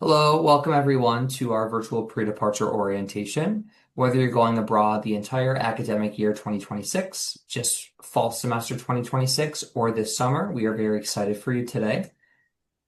Hello, welcome everyone to our virtual pre-departure orientation. Whether you're going abroad the entire academic year 2026, just fall semester 2026, or this summer, we are very excited for you today.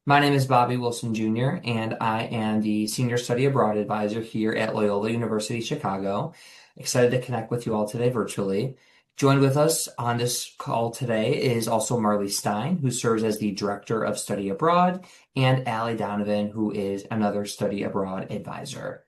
My name is Bobby Wilson Jr., and I am the Senior Study Abroad Advisor here at Loyola University Chicago. Excited to connect with you all today virtually. Joined with us on this call today is also Marley Stein, who serves as the Director of Study Abroad, and Allie Donovan, who is another Study Abroad Advisor.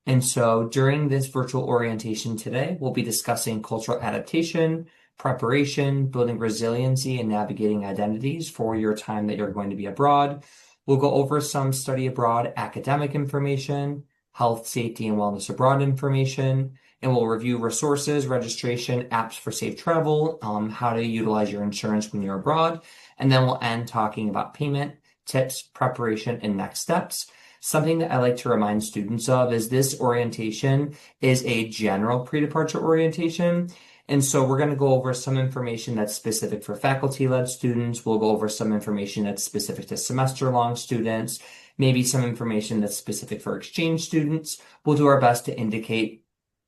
And so during this virtual orientation today, we'll be discussing cultural adaptation, preparation, building resiliency, and navigating identities for your time that you're going to be abroad. We'll go over some study abroad academic information, health, safety, and wellness abroad information, and we'll review resources, registration, apps for safe travel, how to utilize your insurance when you're abroad, and then we'll end talking about payment, tips, preparation, and next steps. Something that I like to remind students of is this orientation is a general pre-departure orientation. And so we're going to go over some information that's specific for faculty-led students. We'll go over some information that's specific to semester-long students, maybe some information that's specific for exchange students. We'll do our best to indicate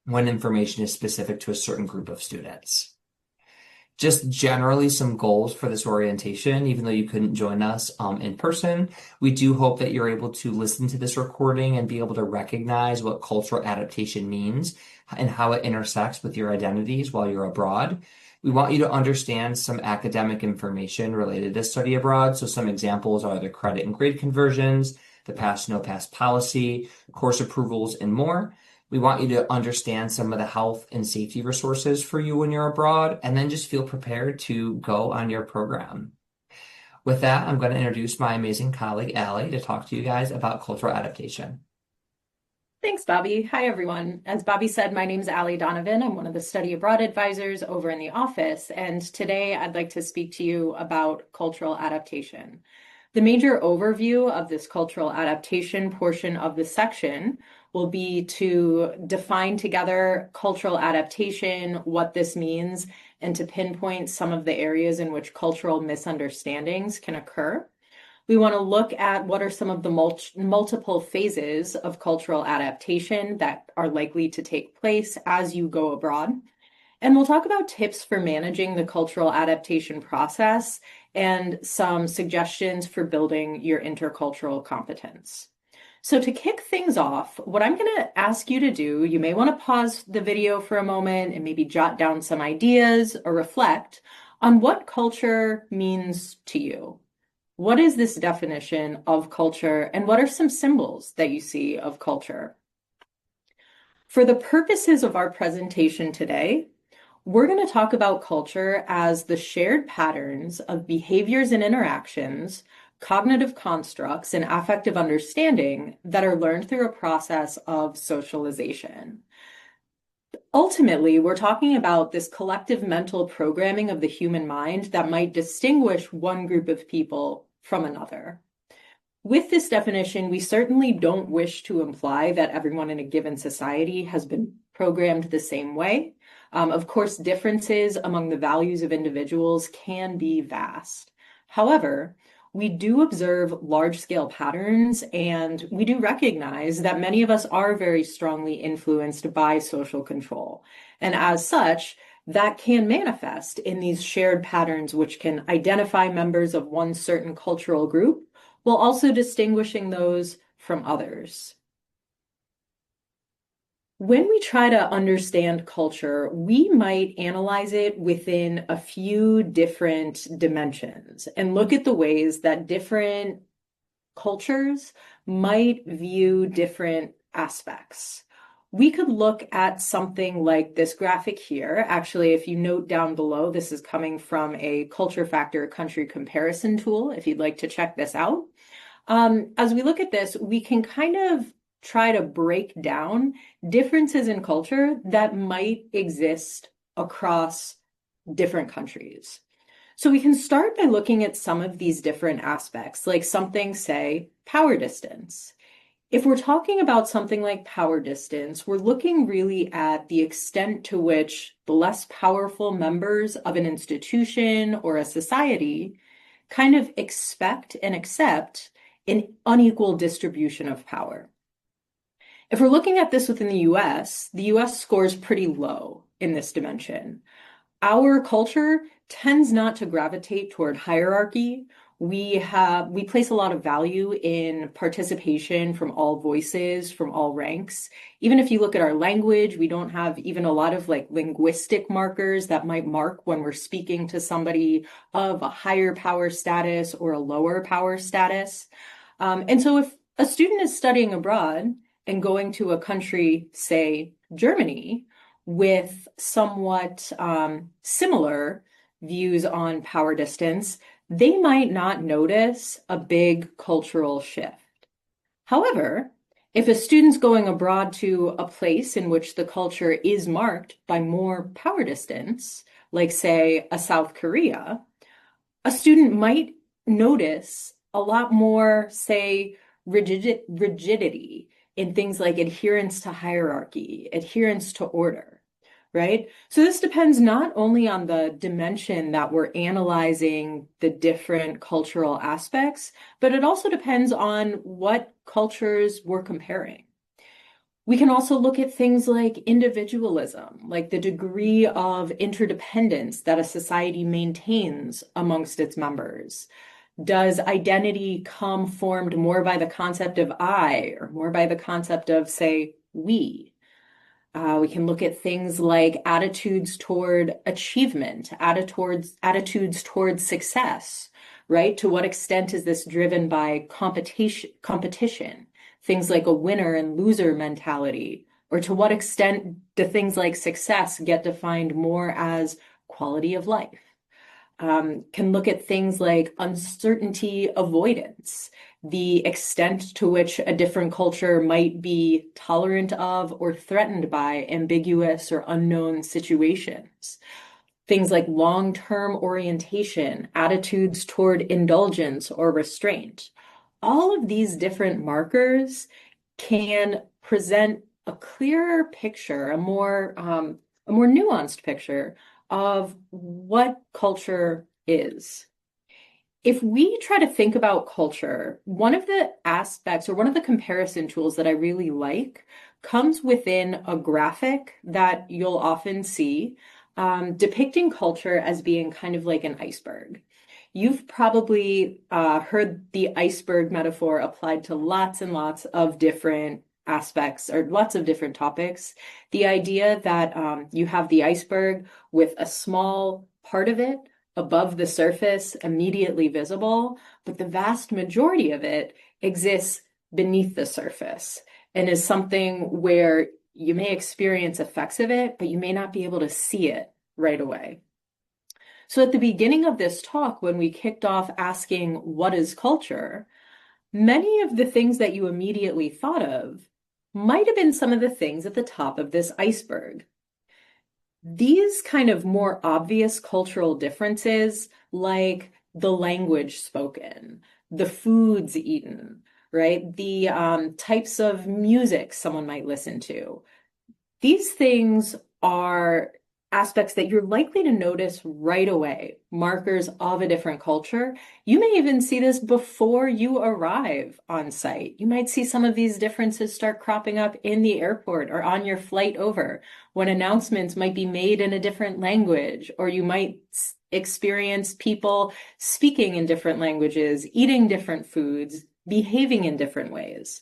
when information is specific to a certain group of students. Just generally some goals for this orientation, even though you couldn't join us in person. We do hope that you're able to listen to this recording and be able to recognize what cultural adaptation means and how it intersects with your identities while you're abroad. We want you to understand some academic information related to study abroad. So some examples are the credit and grade conversions, the pass, no pass policy, course approvals, and more. We want you to understand some of the health and safety resources for you when you're abroad, and then just feel prepared to go on your program. With that, I'm going to introduce my amazing colleague, Allie, to talk to you guys about cultural adaptation. Thanks, Bobby. Hi, everyone. As Bobby said, my name is Allie Donovan. I'm one of the study abroad advisors over in the office, and today I'd like to speak to you about cultural adaptation. The major overview of this cultural adaptation portion of the section will be to define together cultural adaptation, what this means, and to pinpoint some of the areas in which cultural misunderstandings can occur. We want to look at what are some of the multiple phases of cultural adaptation that are likely to take place as you go abroad. And we'll talk about tips for managing the cultural adaptation process and some suggestions for building your intercultural competence. So to kick things off, what I'm going to ask you to do, you may want to pause the video for a moment and maybe jot down some ideas or reflect on what culture means to you. What is this definition of culture, and what are some symbols that you see of culture? For the purposes of our presentation today, we're going to talk about culture as the shared patterns of behaviors and interactions, cognitive constructs, and affective understanding that are learned through a process of socialization. Ultimately, we're talking about this collective mental programming of the human mind that might distinguish one group of people from another. With this definition, we certainly don't wish to imply that everyone in a given society has been programmed the same way. Of course, differences among the values of individuals can be vast. However, we do observe large-scale patterns, and we do recognize that many of us are very strongly influenced by social control. And as such, that can manifest in these shared patterns, which can identify members of one certain cultural group, while also distinguishing those from others. When we try to understand culture, we might analyze it within a few different dimensions and look at the ways that different cultures might view different aspects. We could look at something like this graphic here. Actually, if you note down below, this is coming from a culture factor country comparison tool, if you'd like to check this out. As we look at this, we can kind of try to break down differences in culture that might exist across different countries. So we can start by looking at some of these different aspects, like something, say, power distance. If we're talking about something like power distance, we're looking really at the extent to which the less powerful members of an institution or a society kind of expect and accept an unequal distribution of power. If we're looking at this within the US scores pretty low in this dimension. Our culture tends not to gravitate toward hierarchy. We place a lot of value in participation from all voices, from all ranks. Even if you look at our language, we don't have even a lot of like linguistic markers that might mark when we're speaking to somebody of a higher power status or a lower power status. And so if a student is studying abroad and going to a country, say Germany, with somewhat similar views on power distance, they might not notice a big cultural shift. However, if a student's going abroad to a place in which the culture is marked by more power distance, like say a South Korea, a student might notice a lot more, say, rigidity in things like adherence to hierarchy, adherence to order, right? So this depends not only on the dimension that we're analyzing the different cultural aspects, but it also depends on what cultures we're comparing. We can also look at things like individualism, like the degree of interdependence that a society maintains amongst its members. Does identity come formed more by the concept of I or more by the concept of, say, we? We can look at things like attitudes toward achievement, attitudes toward success, right? To what extent is this driven by competition, things like a winner and loser mentality, or to what extent do things like success get defined more as quality of life? Can look at things like uncertainty avoidance, the extent to which a different culture might be tolerant of or threatened by ambiguous or unknown situations. Things like long-term orientation, attitudes toward indulgence or restraint. All of these different markers can present a clearer picture, a more nuanced picture of what culture is. If we try to think about culture, one of the aspects or one of the comparison tools that I really like comes within a graphic that you'll often see depicting culture as being kind of like an iceberg. You've probably heard the iceberg metaphor applied to lots and lots of different aspects or lots of different topics. The idea that you have the iceberg with a small part of it above the surface immediately visible, but the vast majority of it exists beneath the surface and is something where you may experience effects of it, but you may not be able to see it right away. So at the beginning of this talk, when we kicked off asking, what is culture? Many of the things that you immediately thought of might have been some of the things at the top of this iceberg. These kind of more obvious cultural differences, like the language spoken, the foods eaten, right? The types of music someone might listen to. These things are aspects that you're likely to notice right away, markers of a different culture. You may even see this before you arrive on site. You might see some of these differences start cropping up in the airport or on your flight over, when announcements might be made in a different language, or you might experience people speaking in different languages, eating different foods, behaving in different ways.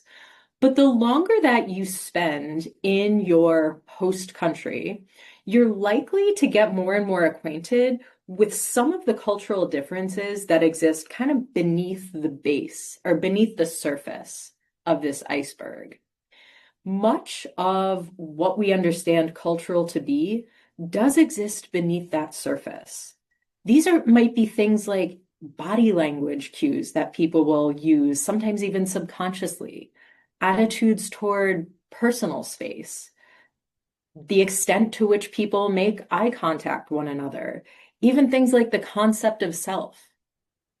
But the longer that you spend in your host country, you're likely to get more and more acquainted with some of the cultural differences that exist kind of beneath the base or beneath the surface of this iceberg. Much of what we understand cultural to be does exist beneath that surface. Might be things like body language cues that people will use, sometimes even subconsciously, attitudes toward personal space, the extent to which people make eye contact one another, even things like the concept of self.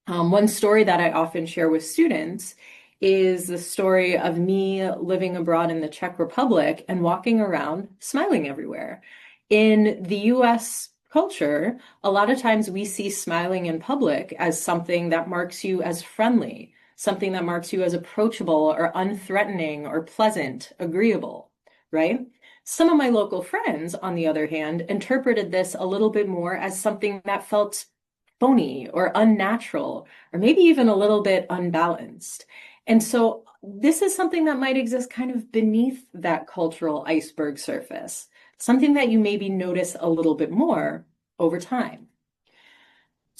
One story that I often share with students is the story of me living abroad in the Czech Republic and walking around smiling everywhere. In the US culture, a lot of times we see smiling in public as something that marks you as friendly, something that marks you as approachable or unthreatening or pleasant, agreeable, right? Some of my local friends, on the other hand, interpreted this a little bit more as something that felt phony or unnatural, or maybe even a little bit unbalanced. And so this is something that might exist kind of beneath that cultural iceberg surface, something that you maybe notice a little bit more over time.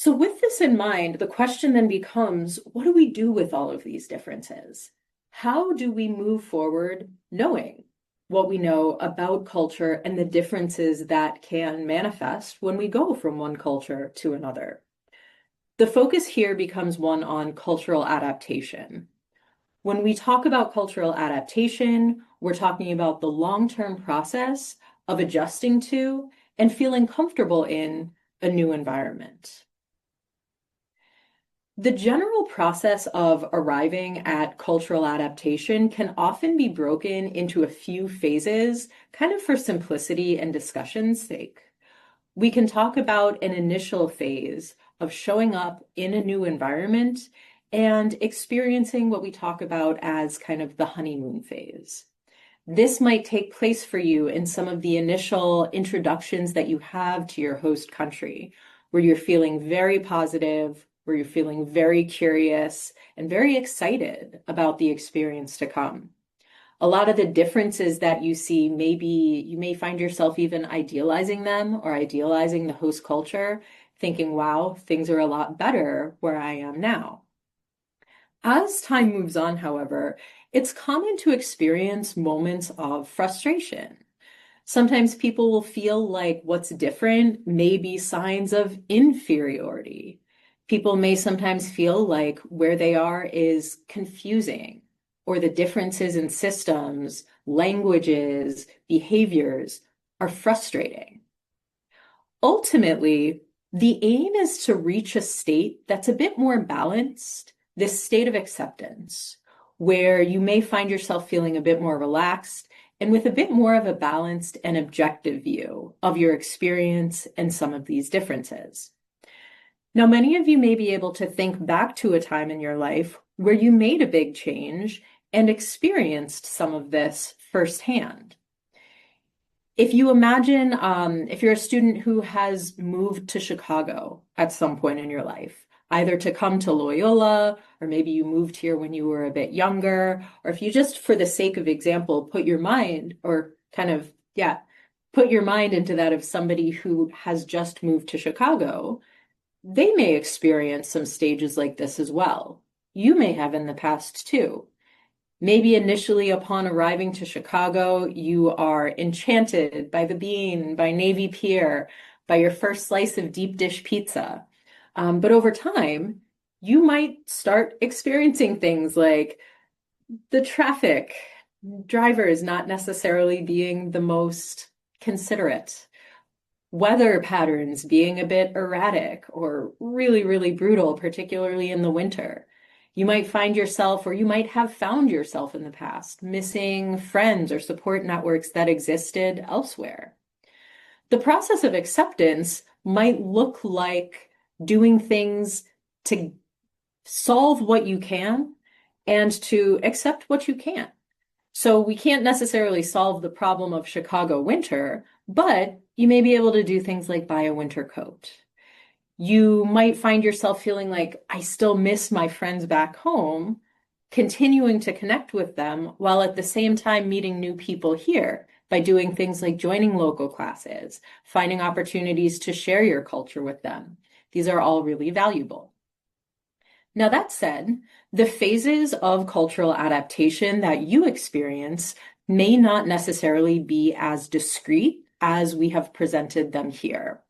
So, with this in mind, the question then becomes, what do we do with all of these differences? How do we move forward knowing what we know about culture and the differences that can manifest when we go from one culture to another? The focus here becomes one on cultural adaptation. When we talk about cultural adaptation, we're talking about the long-term process of adjusting to and feeling comfortable in a new environment. The general process of arriving at cultural adaptation can often be broken into a few phases, kind of for simplicity and discussion's sake. We can talk about an initial phase of showing up in a new environment and experiencing what we talk about as kind of the honeymoon phase. This might take place for you in some of the initial introductions that you have to your host country, where you're feeling very positive, where you're feeling very curious and very excited about the experience to come. A lot of the differences that you see, maybe you may find yourself even idealizing them or idealizing the host culture, thinking, wow, things are a lot better where I am now. As time moves on, however, it's common to experience moments of frustration. Sometimes people will feel like what's different may be signs of inferiority. People may sometimes feel like where they are is confusing, or the differences in systems, languages, behaviors are frustrating. Ultimately, the aim is to reach a state that's a bit more balanced, this state of acceptance, where you may find yourself feeling a bit more relaxed and with a bit more of a balanced and objective view of your experience and some of these differences. Now, many of you may be able to think back to a time in your life where you made a big change and experienced some of this firsthand. If you imagine, if you're a student who has moved to Chicago at some point in your life, either to come to Loyola, or maybe you moved here when you were a bit younger, or if you just, for the sake of example, put your mind or kind of, put your mind into that of somebody who has just moved to Chicago, they may experience some stages like this as well. You may have in the past too. Maybe initially upon arriving to Chicago, you are enchanted by the Bean, by Navy Pier, by your first slice of deep dish pizza. But over time, you might start experiencing things like the traffic, drivers not necessarily being the most considerate, weather patterns being a bit erratic or really, really brutal, particularly in the winter. You might find yourself, or you might have found yourself in the past, missing friends or support networks that existed elsewhere. The process of acceptance might look like doing things to solve what you can and to accept what you can't. So we can't necessarily solve the problem of Chicago winter, but you may be able to do things like buy a winter coat. You might find yourself feeling like, I still miss my friends back home, continuing to connect with them while at the same time meeting new people here by doing things like joining local classes, finding opportunities to share your culture with them. These are all really valuable. Now, that said, the phases of cultural adaptation that you experience may not necessarily be as discrete as we have presented them here.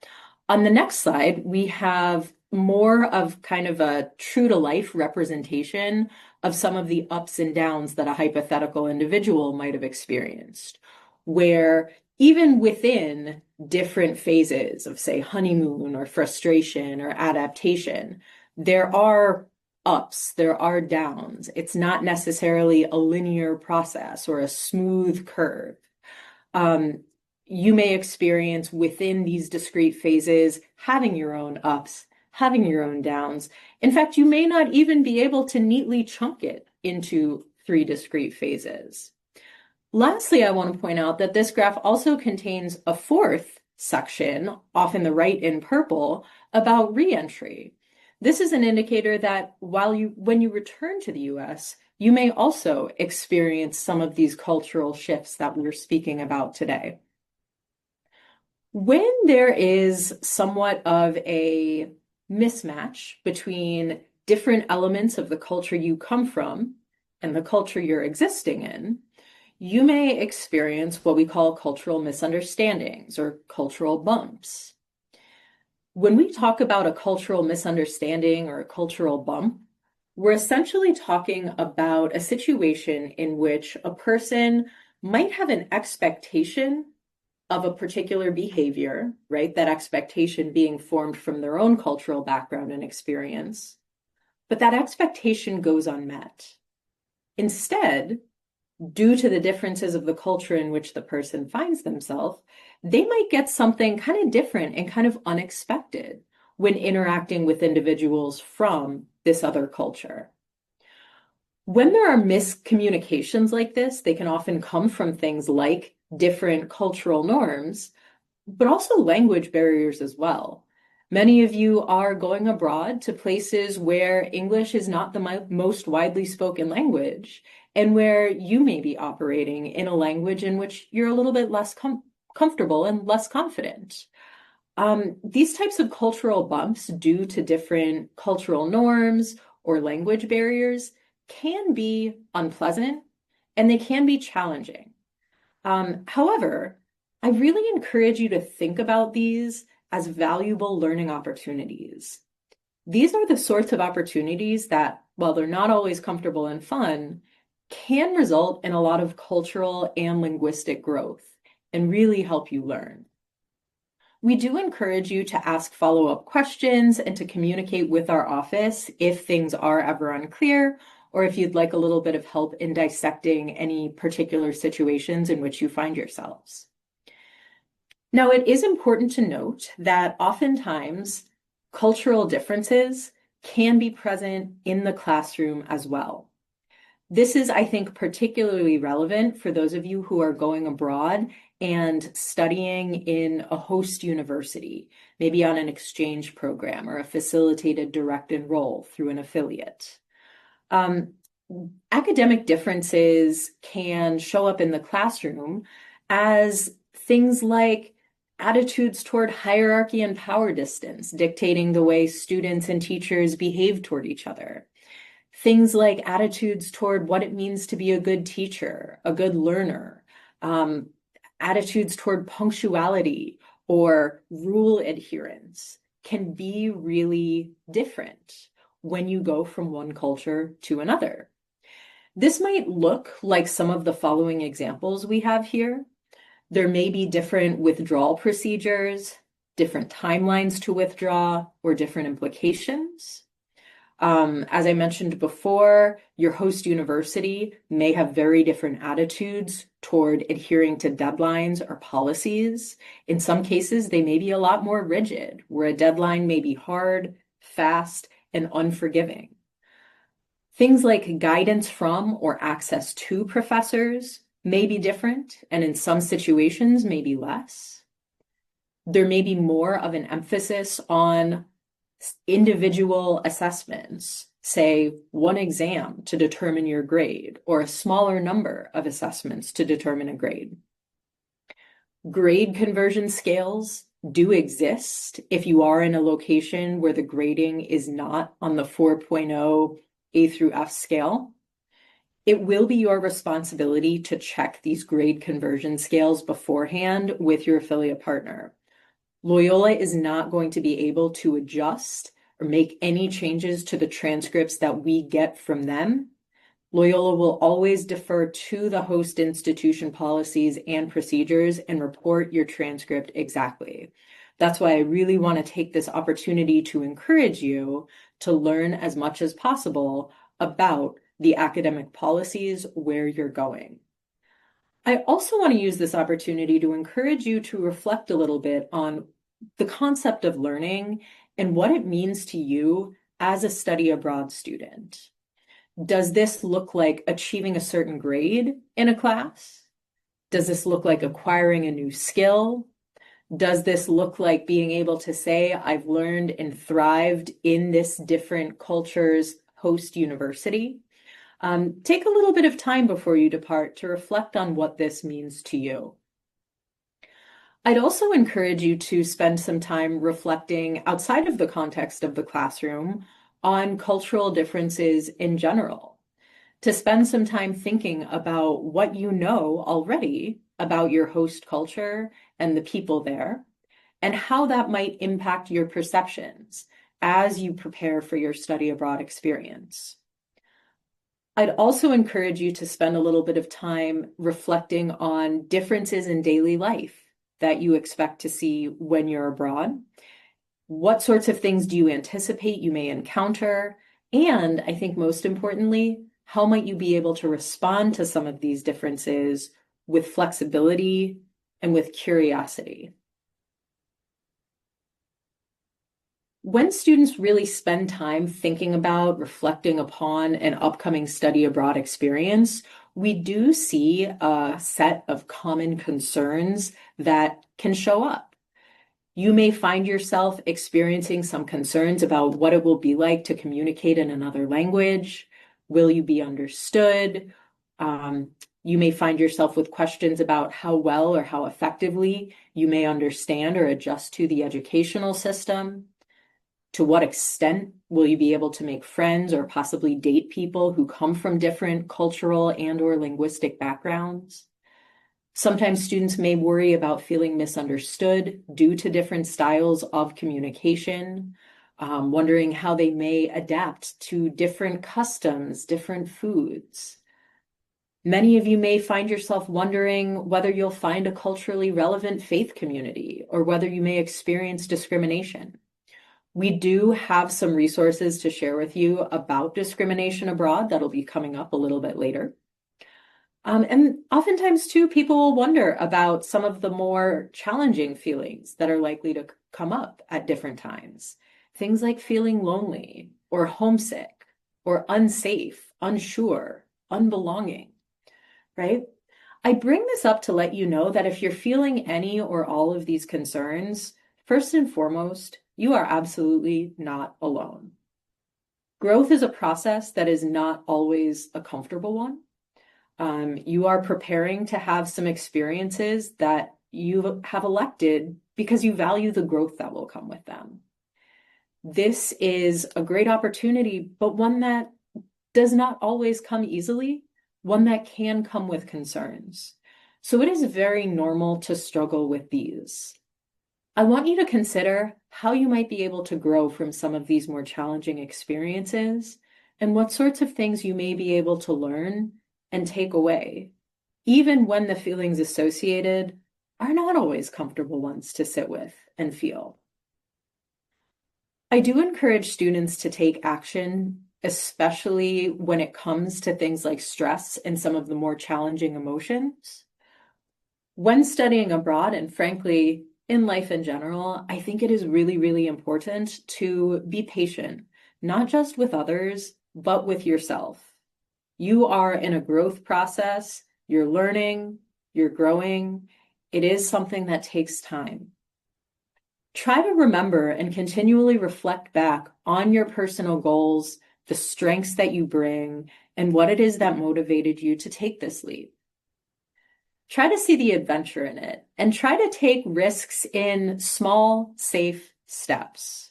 On the next slide, we have more of kind of a true to life representation of some of the ups and downs that a hypothetical individual might have experienced, where even within different phases of, say, honeymoon or frustration or adaptation, there are ups, there are downs. It's not necessarily a linear process or a smooth curve. You may experience within these discrete phases having your own ups, having your own downs. In fact, you may not even be able to neatly chunk it into three discrete phases. Lastly, I want to point out that this graph also contains a fourth section, off in the right in purple, about reentry. This is an indicator that when you return to the US, you may also experience some of these cultural shifts that we're speaking about today. When there is somewhat of a mismatch between different elements of the culture you come from and the culture you're existing in, you may experience what we call cultural misunderstandings or cultural bumps. When we talk about a cultural misunderstanding or a cultural bump, we're essentially talking about a situation in which a person might have an expectation of a particular behavior, right? That expectation being formed from their own cultural background and experience, but that expectation goes unmet. Instead, due to the differences of the culture in which the person finds themselves, they might get something kind of different and kind of unexpected when interacting with individuals from this other culture. When there are miscommunications like this, they can often come from things like different cultural norms, but also language barriers as well. Many of you are going abroad to places where English is not the most widely spoken language, and where you may be operating in a language in which you're a little bit less comfortable and less confident. These types of cultural bumps due to different cultural norms or language barriers can be unpleasant and they can be challenging. However, I really encourage you to think about these as valuable learning opportunities. These are the sorts of opportunities that, while they're not always comfortable and fun, can result in a lot of cultural and linguistic growth and really help you learn. We do encourage you to ask follow-up questions and to communicate with our office if things are ever unclear, or if you'd like a little bit of help in dissecting any particular situations in which you find yourselves. Now, it is important to note that oftentimes cultural differences can be present in the classroom as well. This is, I think, particularly relevant for those of you who are going abroad and studying in a host university, maybe on an exchange program or a facilitated direct enroll through an affiliate. Academic differences can show up in the classroom as things like attitudes toward hierarchy and power distance, dictating the way students and teachers behave toward each other. Things like attitudes toward what it means to be a good teacher, a good learner, attitudes toward punctuality or rule adherence can be really different when you go from one culture to another. This might look like some of the following examples we have here. There may be different withdrawal procedures, different timelines to withdraw, or different implications. As I mentioned before, your host university may have very different attitudes toward adhering to deadlines or policies. In some cases, they may be a lot more rigid, where a deadline may be hard, fast, and unforgiving. Things like guidance from or access to professors may be different, and in some situations, maybe less. There may be more of an emphasis on individual assessments, say one exam to determine your grade, or a smaller number of assessments to determine a grade. Grade conversion scales do exist if you are in a location where the grading is not on the 4.0 A through F scale. It will be your responsibility to check these grade conversion scales beforehand with your affiliate partner. Loyola is not going to be able to adjust or make any changes to the transcripts that we get from them. Loyola will always defer to the host institution policies and procedures and report your transcript exactly. That's why I really want to take this opportunity to encourage you to learn as much as possible about the academic policies where you're going. I also want to use this opportunity to encourage you to reflect a little bit on the concept of learning and what it means to you as a study abroad student. Does this look like achieving a certain grade in a class? Does this look like acquiring a new skill? Does this look like being able to say, I've learned and thrived in this different culture's host university? Take a little bit of time before you depart to reflect on what this means to you. I'd also encourage you to spend some time reflecting outside of the context of the classroom on cultural differences in general, to spend some time thinking about what you know already about your host culture and the people there, and how that might impact your perceptions as you prepare for your study abroad experience. I'd also encourage you to spend a little bit of time reflecting on differences in daily life that you expect to see when you're abroad. What sorts of things do you anticipate you may encounter? And I think most importantly, how might you be able to respond to some of these differences with flexibility and with curiosity? When students really spend time thinking about, reflecting upon an upcoming study abroad experience, we do see a set of common concerns that can show up. You may find yourself experiencing some concerns about what it will be like to communicate in another language. Will you be understood? You may find yourself with questions about how well or how effectively you may understand or adjust to the educational system. To what extent will you be able to make friends or possibly date people who come from different cultural and or linguistic backgrounds? Sometimes students may worry about feeling misunderstood due to different styles of communication, wondering how they may adapt to different customs, different foods. Many of you may find yourself wondering whether you'll find a culturally relevant faith community or whether you may experience discrimination. We do have some resources to share with you about discrimination abroad that'll be coming up a little bit later. And oftentimes, too, people will wonder about some of the more challenging feelings that are likely to come up at different times. Things like feeling lonely or homesick or unsafe, unsure, unbelonging, right? I bring this up to let you know that if you're feeling any or all of these concerns, first and foremost, you are absolutely not alone. Growth is a process that is not always a comfortable one. You are preparing to have some experiences that you have elected because you value the growth that will come with them. This is a great opportunity, but one that does not always come easily, one that can come with concerns. So it is very normal to struggle with these. I want you to consider how you might be able to grow from some of these more challenging experiences and what sorts of things you may be able to learn and take away, even when the feelings associated are not always comfortable ones to sit with and feel. I do encourage students to take action, especially when it comes to things like stress and some of the more challenging emotions. When studying abroad, and frankly, in life in general, I think it is really, really important to be patient, not just with others, but with yourself. You are in a growth process, you're learning, you're growing. It is something that takes time. Try to remember and continually reflect back on your personal goals, the strengths that you bring, and what it is that motivated you to take this leap. Try to see the adventure in it and try to take risks in small, safe steps.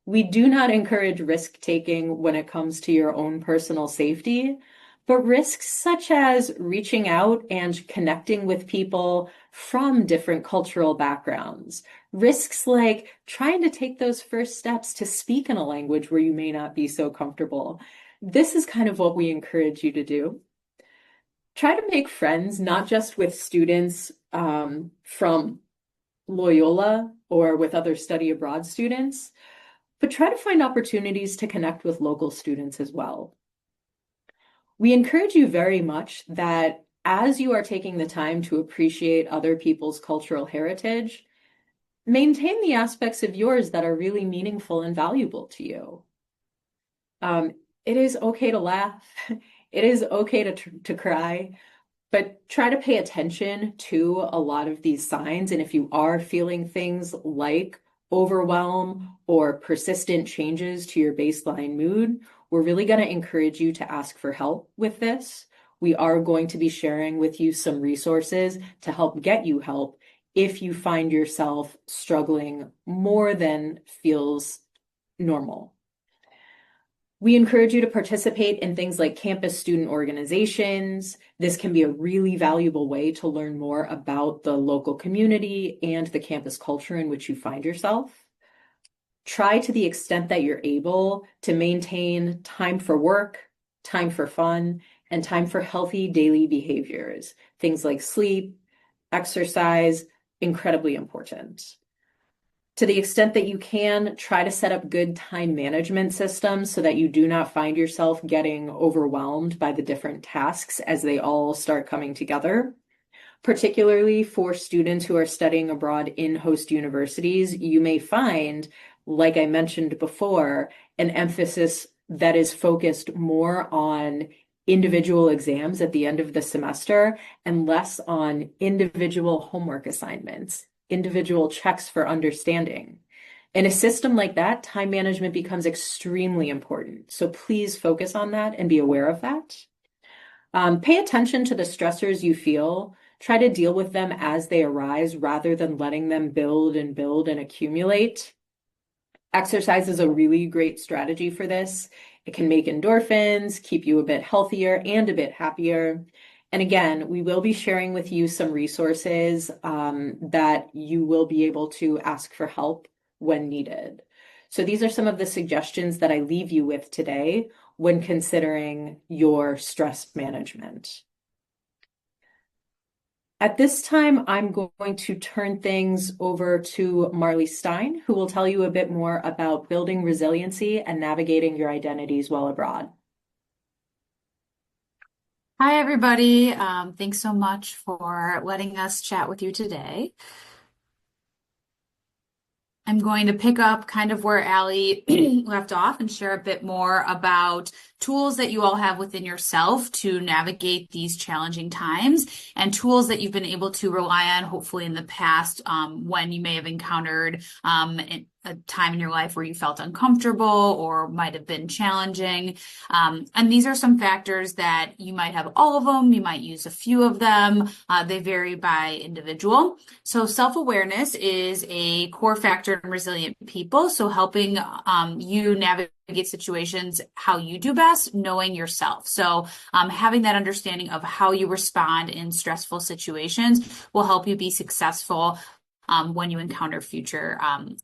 We do not encourage risk taking when it comes to your own personal safety, but risks such as reaching out and connecting with people from different cultural backgrounds, risks like trying to take those first steps to speak in a language where you may not be so comfortable. This is kind of what we encourage you to do. Try to make friends, not just with students from Loyola or with other study abroad students, but try to find opportunities to connect with local students as well. We encourage you very much that as you are taking the time to appreciate other people's cultural heritage, Maintain the aspects of yours that are really meaningful and valuable to you. It is okay to laugh. It is okay to cry, but try to pay attention to a lot of these signs. And if you are feeling things like overwhelm or persistent changes to your baseline mood, we're really going to encourage you to ask for help with this. We are going to be sharing with you some resources to help get you help if you find yourself struggling more than feels normal. We encourage you to participate in things like campus student organizations. This can be a really valuable way to learn more about the local community and the campus culture in which you find yourself. Try to the extent that you're able to maintain time for work, time for fun, and time for healthy daily behaviors. Things like sleep, exercise, incredibly important. To the extent that you can, try to set up good time management systems so that you do not find yourself getting overwhelmed by the different tasks as they all start coming together. Particularly for students who are studying abroad in host universities, you may find, like I mentioned before, an emphasis that is focused more on individual exams at the end of the semester and less on individual homework assignments, individual checks for understanding. In a system like that, time management becomes extremely important. So please focus on that and be aware of that. Pay attention to the stressors you feel. Try to deal with them as they arise rather than letting them build and build and accumulate. Exercise is a really great strategy for this. It can make endorphins, keep you a bit healthier and a bit happier. And again, we will be sharing with you some resources that you will be able to ask for help when needed. So these are some of the suggestions that I leave you with today when considering your stress management. At this time, I'm going to turn things over to Marley Stein, who will tell you a bit more about building resiliency and navigating your identities while abroad. Hi, everybody. Thanks so much for letting us chat with you today. I'm going to pick up kind of where Allie left off and share a bit more about tools that you all have within yourself to navigate these challenging times and tools that you've been able to rely on, hopefully in the past, when you may have encountered a time in your life where you felt uncomfortable or might have been challenging. And these are some factors that you might have all of them. You might use a few of them. They vary by individual. So self-awareness is a core factor in resilient people. So helping you navigate situations how you do best, knowing yourself. So having that understanding of how you respond in stressful situations will help you be successful when you encounter future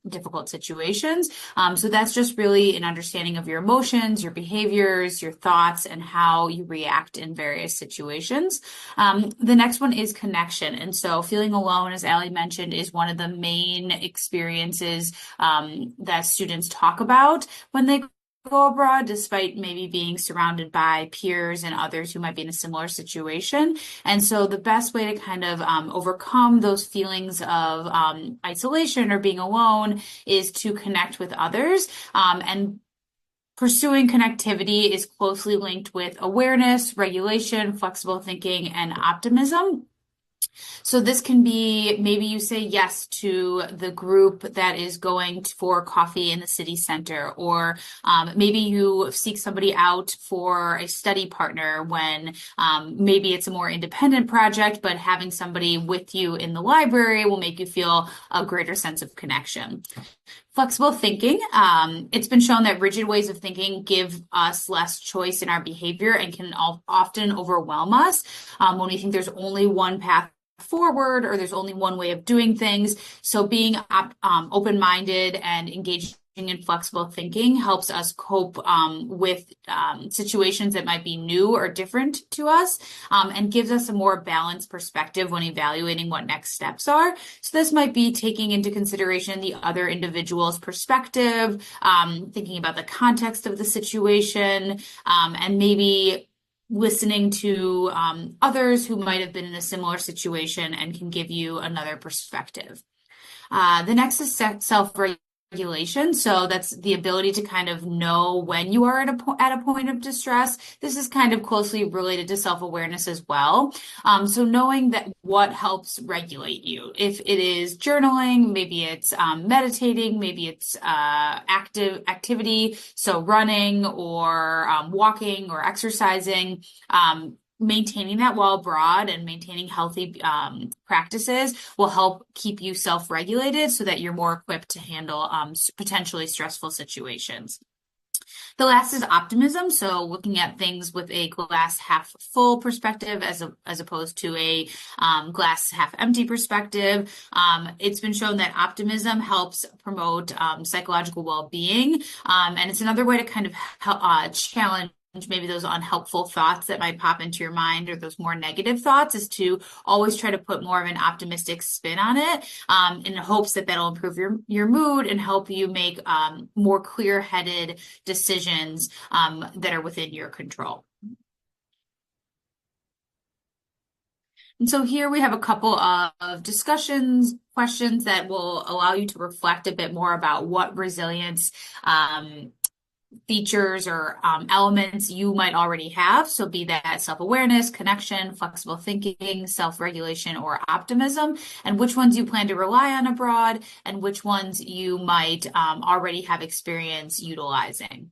difficult situations. So that's just really an understanding of your emotions, your behaviors, your thoughts, and how you react in various situations. The next one is connection. And so feeling alone, as Allie mentioned, is one of the main experiences that students talk about when they go abroad, despite maybe being surrounded by peers and others who might be in a similar situation. And so the best way to kind of overcome those feelings of isolation or being alone is to connect with others. And pursuing connectivity is closely linked with awareness, regulation, flexible thinking, and optimism. So this can be maybe you say yes to the group that is going for coffee in the city center, or maybe you seek somebody out for a study partner when maybe it's a more independent project, but having somebody with you in the library will make you feel a greater sense of connection. Flexible thinking. It's been shown that rigid ways of thinking give us less choice in our behavior and can often overwhelm us when we think there's only one path forward or there's only one way of doing things. So being open-minded and engaging in flexible thinking helps us cope with situations that might be new or different to us and gives us a more balanced perspective when evaluating what next steps are. So this might be taking into consideration the other individual's perspective, thinking about the context of the situation, and maybe listening to others who might have been in a similar situation and can give you another perspective. The next is self-regulation. So that's the ability to kind of know when you are at a point of distress. This is kind of closely related to self-awareness as well. So knowing that what helps regulate you. If it is journaling, maybe it's meditating, maybe it's active activity, so running or walking or exercising. Maintaining that while abroad and maintaining healthy practices will help keep you self-regulated so that you're more equipped to handle potentially stressful situations. The last is optimism. So looking at things with a glass half full perspective as opposed to a glass half empty perspective. It's been shown that optimism helps promote psychological well-being. And it's another way to kind of challenge maybe those unhelpful thoughts that might pop into your mind or those more negative thoughts, is to always try to put more of an optimistic spin on it, in hopes that that'll improve your mood and help you make more clear-headed decisions that are within your control. And so here we have a couple of questions that will allow you to reflect a bit more about what resilience features or elements you might already have. So be that self-awareness, connection, flexible thinking, self-regulation, or optimism, and which ones you plan to rely on abroad and which ones you might already have experience utilizing.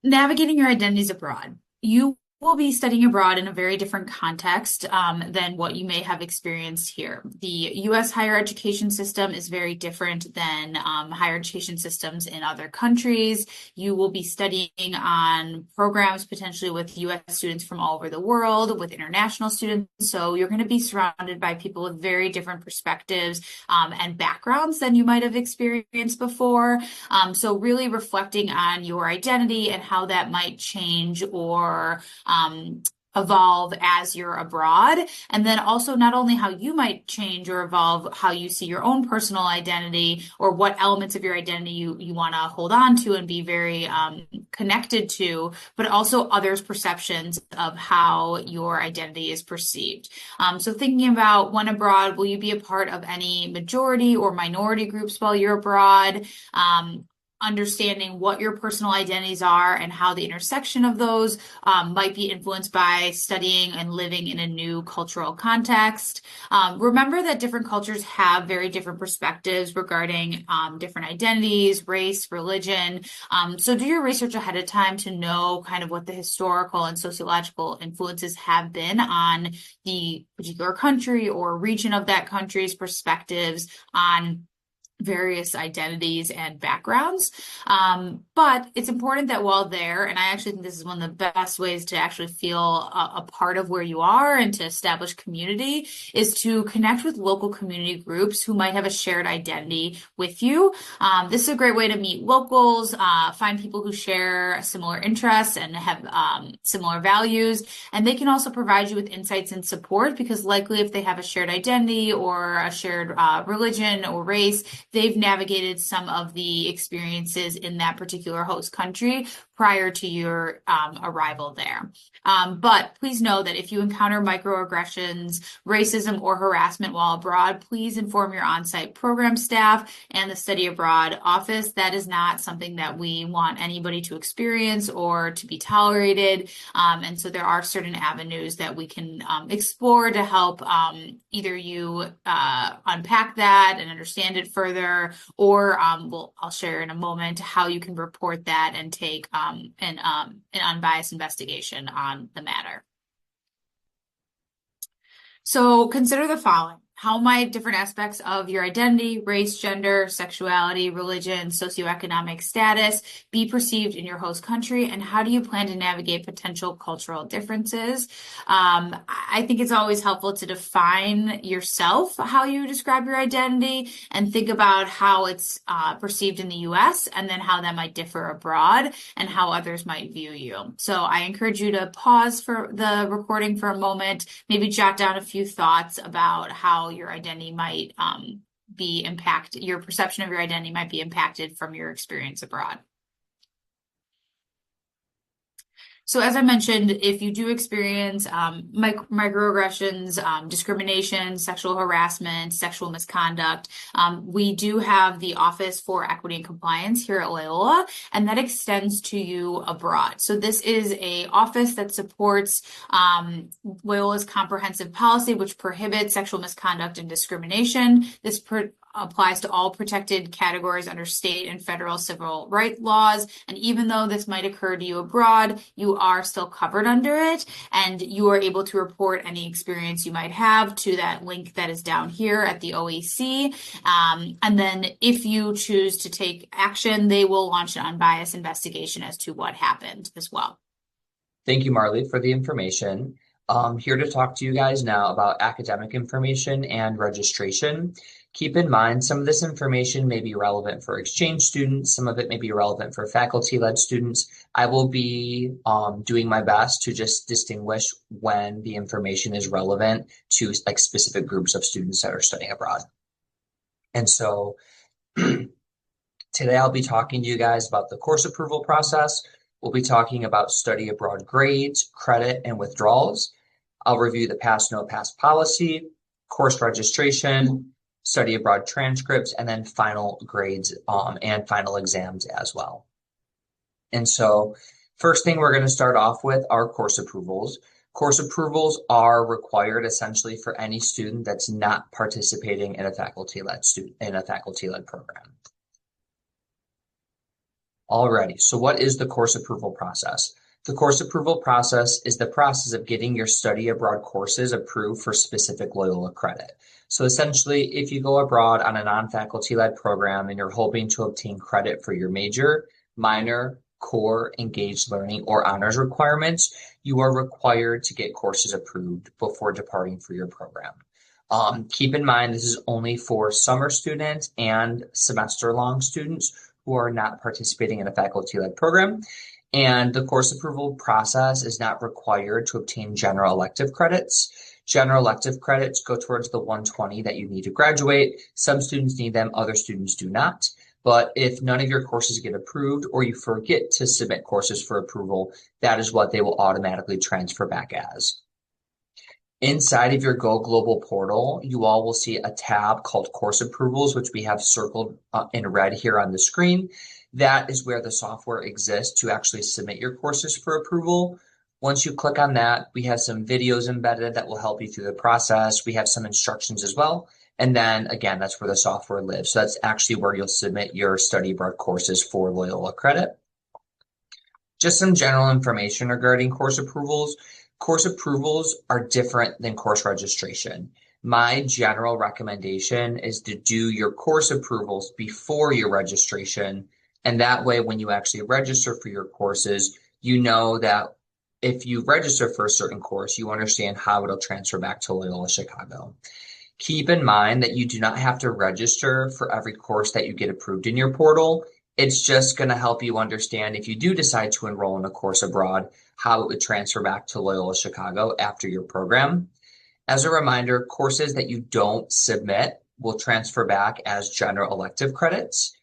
Navigating your identities abroad. You will be studying abroad in a very different context than what you may have experienced here. The U.S. higher education system is very different than higher education systems in other countries. You will be studying on programs potentially with U.S. students from all over the world, with international students. So you're going to be surrounded by people with very different perspectives and backgrounds than you might have experienced before. So really reflecting on your identity and how that might change or evolve as you're abroad. And then also not only how you might change or evolve, how you see your own personal identity or what elements of your identity you want to hold on to and be very connected to, but also others' perceptions of how your identity is perceived. So thinking about when abroad, will you be a part of any majority or minority groups while you're abroad? Understanding what your personal identities are and how the intersection of those might be influenced by studying and living in a new cultural context. Remember that different cultures have very different perspectives regarding different identities, race, religion. So do your research ahead of time to know kind of what the historical and sociological influences have been on the particular country or region of that country's perspectives on various identities and backgrounds. But it's important that while there, and I actually think this is one of the best ways to actually feel a part of where you are and to establish community, is to connect with local community groups who might have a shared identity with you. This is a great way to meet locals, find people who share similar interests and have similar values. And they can also provide you with insights and support, because likely if they have a shared identity or a shared religion or race, they've navigated some of the experiences in that particular host country prior to your arrival there. But please know that if you encounter microaggressions, racism, or harassment while abroad, please inform your on-site program staff and the Study Abroad office. That is not something that we want anybody to experience or to be tolerated. And so there are certain avenues that we can explore to help either you unpack that and understand it further, or I'll share in a moment how you can report that and take an unbiased investigation on the matter. So consider the following. How might different aspects of your identity, race, gender, sexuality, religion, socioeconomic status be perceived in your host country, and how do you plan to navigate potential cultural differences? I think it's always helpful to define yourself, how you describe your identity, and think about how it's perceived in the US, and then how that might differ abroad, and how others might view you. So I encourage you to pause for the recording for a moment, maybe jot down a few thoughts about how your identity might be impacted, your perception of your identity might be impacted from your experience abroad. So as I mentioned, if you do experience microaggressions, discrimination, sexual harassment, sexual misconduct, we do have the Office for Equity and Compliance here at Loyola, and that extends to you abroad. So this is a office that supports Loyola's comprehensive policy, which prohibits sexual misconduct and discrimination. This applies to all protected categories under state and federal civil rights laws. And even though this might occur to you abroad, you are still covered under it, and you are able to report any experience you might have to that link that is down here at the OEC. And then if you choose to take action, they will launch an unbiased investigation as to what happened as well. Thank you, Marley, for the information. I'm here to talk to you guys now about academic information and registration. Keep in mind, some of this information may be relevant for exchange students. Some of it may be relevant for faculty-led students. I will be doing my best to just distinguish when the information is relevant to like specific groups of students that are studying abroad. And so today I'll be talking to you guys about the course approval process. We'll be talking about study abroad grades, credit, and withdrawals. I'll review the pass, no pass policy, course registration, study abroad transcripts, and then final grades and final exams as well. And so first thing we're going to start off with are course approvals. Course approvals are required essentially for any student that's not participating in a faculty-led program. Alrighty, so what is the course approval process? The course approval process is the process of getting your study abroad courses approved for specific Loyola credit. So essentially, if you go abroad on a non-faculty-led program and you're hoping to obtain credit for your major, minor, core, engaged learning, or honors requirements, you are required to get courses approved before departing for your program. Keep in mind, this is only for summer students and semester-long students who are not participating in a faculty-led program. And the course approval process is not required to obtain general elective credits. General elective credits go towards the 120 that you need to graduate. Some students need them, other students do not. But if none of your courses get approved or you forget to submit courses for approval, that is what they will automatically transfer back as. Inside of your Go Global portal, you all will see a tab called Course Approvals, which we have circled in red here on the screen. That is where the software exists to actually submit your courses for approval. Once you click on that, we have some videos embedded that will help you through the process. We have some instructions as well. And then again, that's where the software lives. So that's actually where you'll submit your study abroad courses for Loyola credit. Just some general information regarding course approvals. Course approvals are different than course registration. My general recommendation is to do your course approvals before your registration. And that way, when you actually register for your courses, you know that if you register for a certain course, you understand how it'll transfer back to Loyola Chicago. Keep in mind that you do not have to register for every course that you get approved in your portal. It's just going to help you understand if you do decide to enroll in a course abroad, how it would transfer back to Loyola Chicago after your program. As a reminder, courses that you don't submit will transfer back as general elective credits.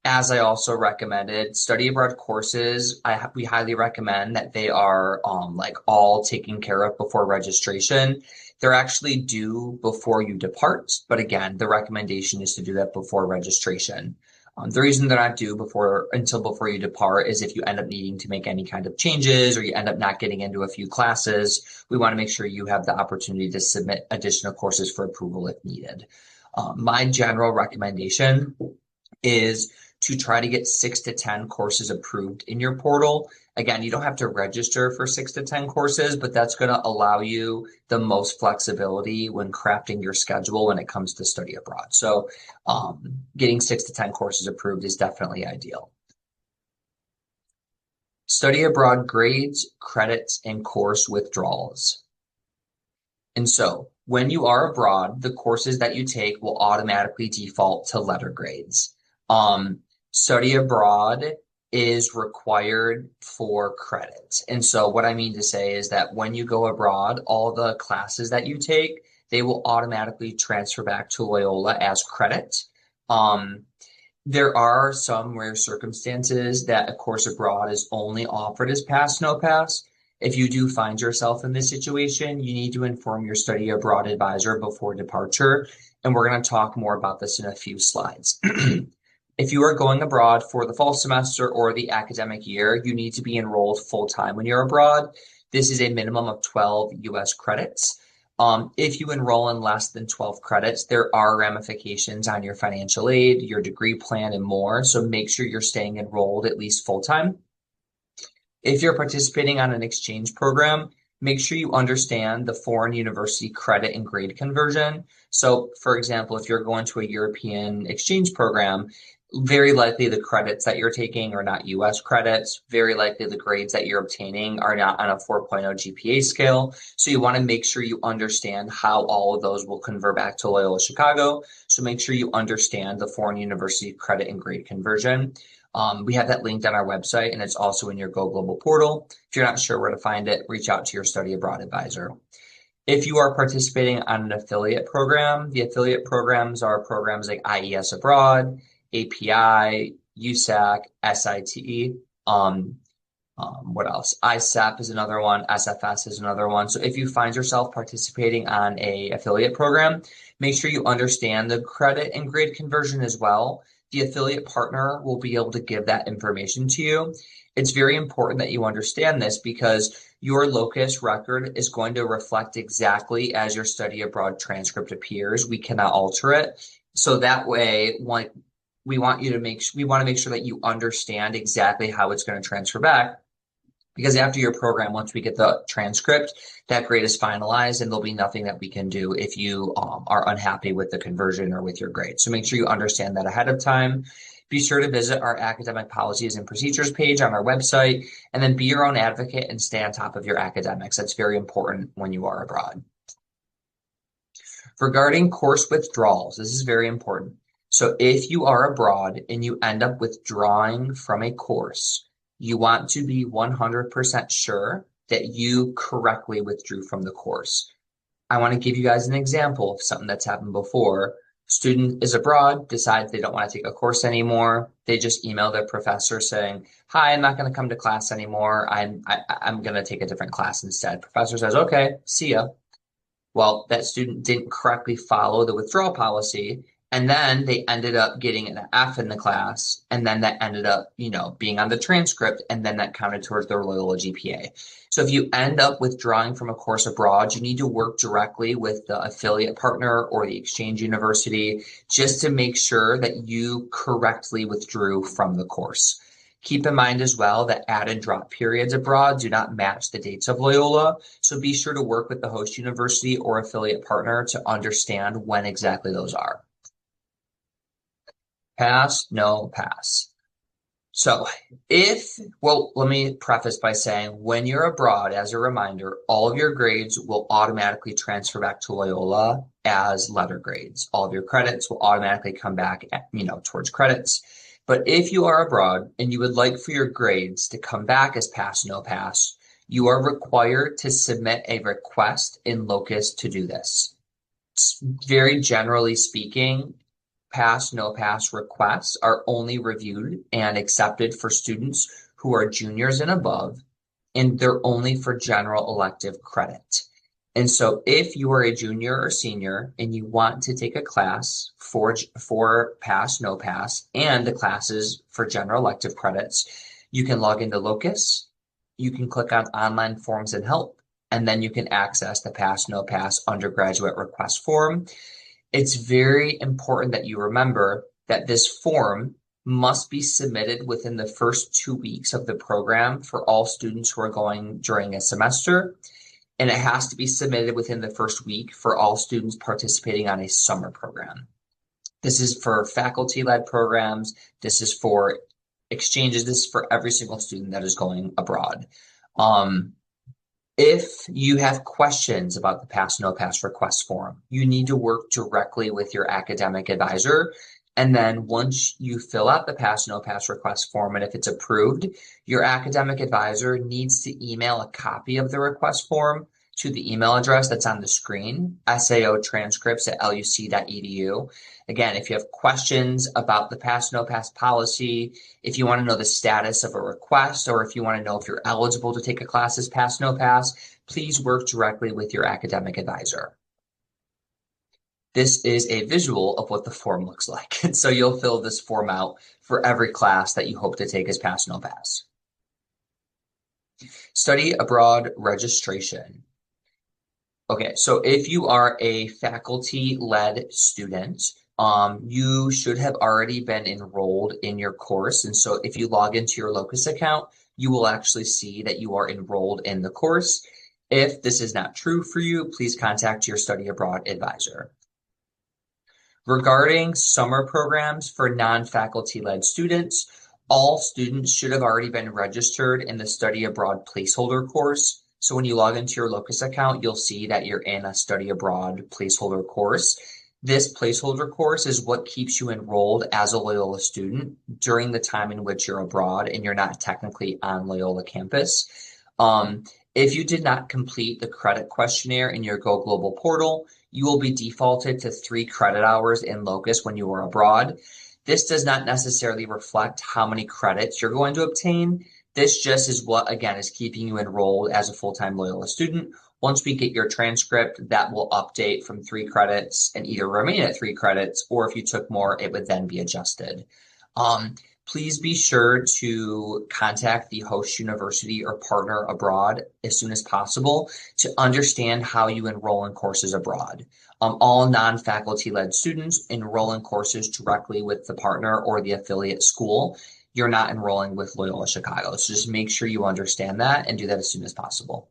As I also recommended, study abroad courses, we highly recommend that they are like all taken care of before registration. They're actually due before you depart, but again, the recommendation is to do that before registration. The reason they're not due until before you depart is if you end up needing to make any kind of changes or you end up not getting into a few classes, we want to make sure you have the opportunity to submit additional courses for approval if needed. My general recommendation is to try to get 6 to 10 courses approved in your portal. Again, you don't have to register for 6 to 10 courses, but that's going to allow you the most flexibility when crafting your schedule when it comes to study abroad. So getting 6 to 10 courses approved is definitely ideal. Study abroad grades, credits, and course withdrawals. And so when you are abroad, the courses that you take will automatically default to letter grades. Study abroad is required for credits. And so what I mean to say is that when you go abroad, all the classes that you take, they will automatically transfer back to Loyola as credit. There are some rare circumstances that a course abroad is only offered as pass, no pass. If you do find yourself in this situation, you need to inform your study abroad advisor before departure, and we're going to talk more about this in a few slides. If you are going abroad for the fall semester or the academic year, you need to be enrolled full-time when you're abroad. This is a minimum of 12 US credits. If you enroll in less than 12 credits, there are ramifications on your financial aid, your degree plan, and more. So make sure you're staying enrolled at least full-time. If you're participating on an exchange program, make sure you understand the foreign university credit and grade conversion. So, for example, if you're going to a European exchange program, very likely the credits that you're taking are not US credits. Very likely the grades that you're obtaining are not on a 4.0 GPA scale. So you want to make sure you understand how all of those will convert back to Loyola Chicago. So make sure you understand the foreign university credit and grade conversion. We have that linked on our website, and it's also in your Go Global portal. If you're not sure where to find it, reach out to your study abroad advisor. If you are participating on an affiliate program, the affiliate programs are programs like IES Abroad, API, USAC, SITE. What else? ISEP is another one. SFS is another one. So if you find yourself participating on a affiliate program, make sure you understand the credit and grade conversion as well. The affiliate partner will be able to give that information to you. It's very important that you understand this because your locus record is going to reflect exactly as your study abroad transcript appears. We cannot alter it. So that way, we want to make sure that you understand exactly how it's going to transfer back. Because after your program, once we get the transcript, that grade is finalized and there'll be nothing that we can do if you are unhappy with the conversion or with your grade. So make sure you understand that ahead of time. Be sure to visit our academic policies and procedures page on our website, and then be your own advocate and stay on top of your academics. That's very important when you are abroad. Regarding course withdrawals, this is very important. So if you are abroad and you end up withdrawing from a course, you want to be 100% sure that you correctly withdrew from the course. I want to give you guys an example of something that's happened before. Student is abroad, decides they don't want to take a course anymore. They just email their professor saying, "Hi, I'm not going to come to class anymore. I'm going to take a different class instead." Professor says, "Okay, see ya." Well, that student didn't correctly follow the withdrawal policy, and then they ended up getting an F in the class, and then that ended up, being on the transcript, and then that counted towards their Loyola GPA. So if you end up withdrawing from a course abroad, you need to work directly with the affiliate partner or the exchange university just to make sure that you correctly withdrew from the course. Keep in mind as well that add and drop periods abroad do not match the dates of Loyola, so be sure to work with the host university or affiliate partner to understand when exactly those are. Pass, no pass. So let me preface by saying when you're abroad, as a reminder, all of your grades will automatically transfer back to Loyola as letter grades. All of your credits will automatically come back, towards credits. But if you are abroad and you would like for your grades to come back as pass, no pass, you are required to submit a request in Locus to do this. Very generally speaking, pass, no pass requests are only reviewed and accepted for students who are juniors and above, and they're only for general elective credit. And so if you are a junior or senior and you want to take a class for pass, no pass, and the classes for general elective credits, you can log into Locus, you can click on online forms and help, and then you can access the pass, no pass undergraduate request form. It's very important that you remember that this form must be submitted within the first 2 weeks of the program for all students who are going during a semester, and it has to be submitted within the first week for all students participating on a summer program. This is for faculty-led programs, this is for exchanges, this is for every single student that is going abroad. If you have questions about the pass, no pass request form, you need to work directly with your academic advisor. And then once you fill out the pass, no pass request form, and if it's approved, your academic advisor needs to email a copy of the request form to the email address that's on the screen, saotranscripts@luc.edu. Again, if you have questions about the pass no pass policy, if you want to know the status of a request, or if you want to know if you're eligible to take a class as pass no pass, please work directly with your academic advisor. This is a visual of what the form looks like. And so you'll fill this form out for every class that you hope to take as pass no pass. Study abroad registration. Okay, so if you are a faculty-led student, you should have already been enrolled in your course. And so if you log into your Locus account, you will actually see that you are enrolled in the course. If this is not true for you, please contact your study abroad advisor. Regarding summer programs for non-faculty-led students, all students should have already been registered in the study abroad placeholder course. So when you log into your Locus account, you'll see that you're in a study abroad placeholder course. This placeholder course is what keeps you enrolled as a Loyola student during the time in which you're abroad and you're not technically on Loyola campus. If you did not complete the credit questionnaire in your Go Global portal, you will be defaulted to 3 credit hours in Locus when you are abroad. This does not necessarily reflect how many credits you're going to obtain. This just is what, again, is keeping you enrolled as a full-time Loyola student. Once we get your transcript, that will update from 3 credits and either remain at 3 credits, or if you took more, it would then be adjusted. Please be sure to contact the host university or partner abroad as soon as possible to understand how you enroll in courses abroad. All non-faculty-led students enroll in courses directly with the partner or the affiliate school. You're not enrolling with Loyola Chicago. So just make sure you understand that and do that as soon as possible.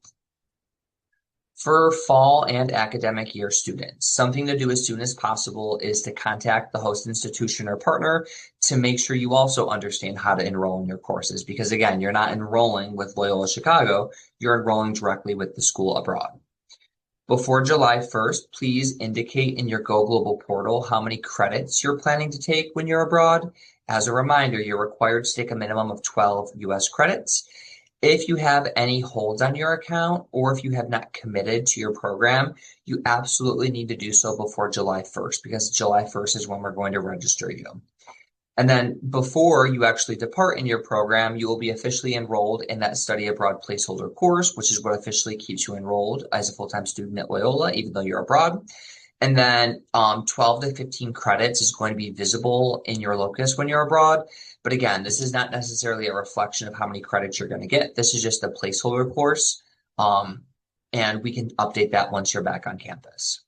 For fall and academic year students, something to do as soon as possible is to contact the host institution or partner to make sure you also understand how to enroll in your courses. Because again, you're not enrolling with Loyola Chicago, you're enrolling directly with the school abroad. Before July 1st, please indicate in your Go Global portal how many credits you're planning to take when you're abroad. As a reminder, you're required to take a minimum of 12 US credits. If you have any holds on your account, or if you have not committed to your program, you absolutely need to do so before July 1st, because July 1st is when we're going to register you. And then before you actually depart in your program, you will be officially enrolled in that study abroad placeholder course, which is what officially keeps you enrolled as a full-time student at Loyola, even though you're abroad. And then 12 to 15 credits is going to be visible in your Locus when you're abroad. But again, this is not necessarily a reflection of how many credits you're going to get. This is just a placeholder course, and we can update that once you're back on campus.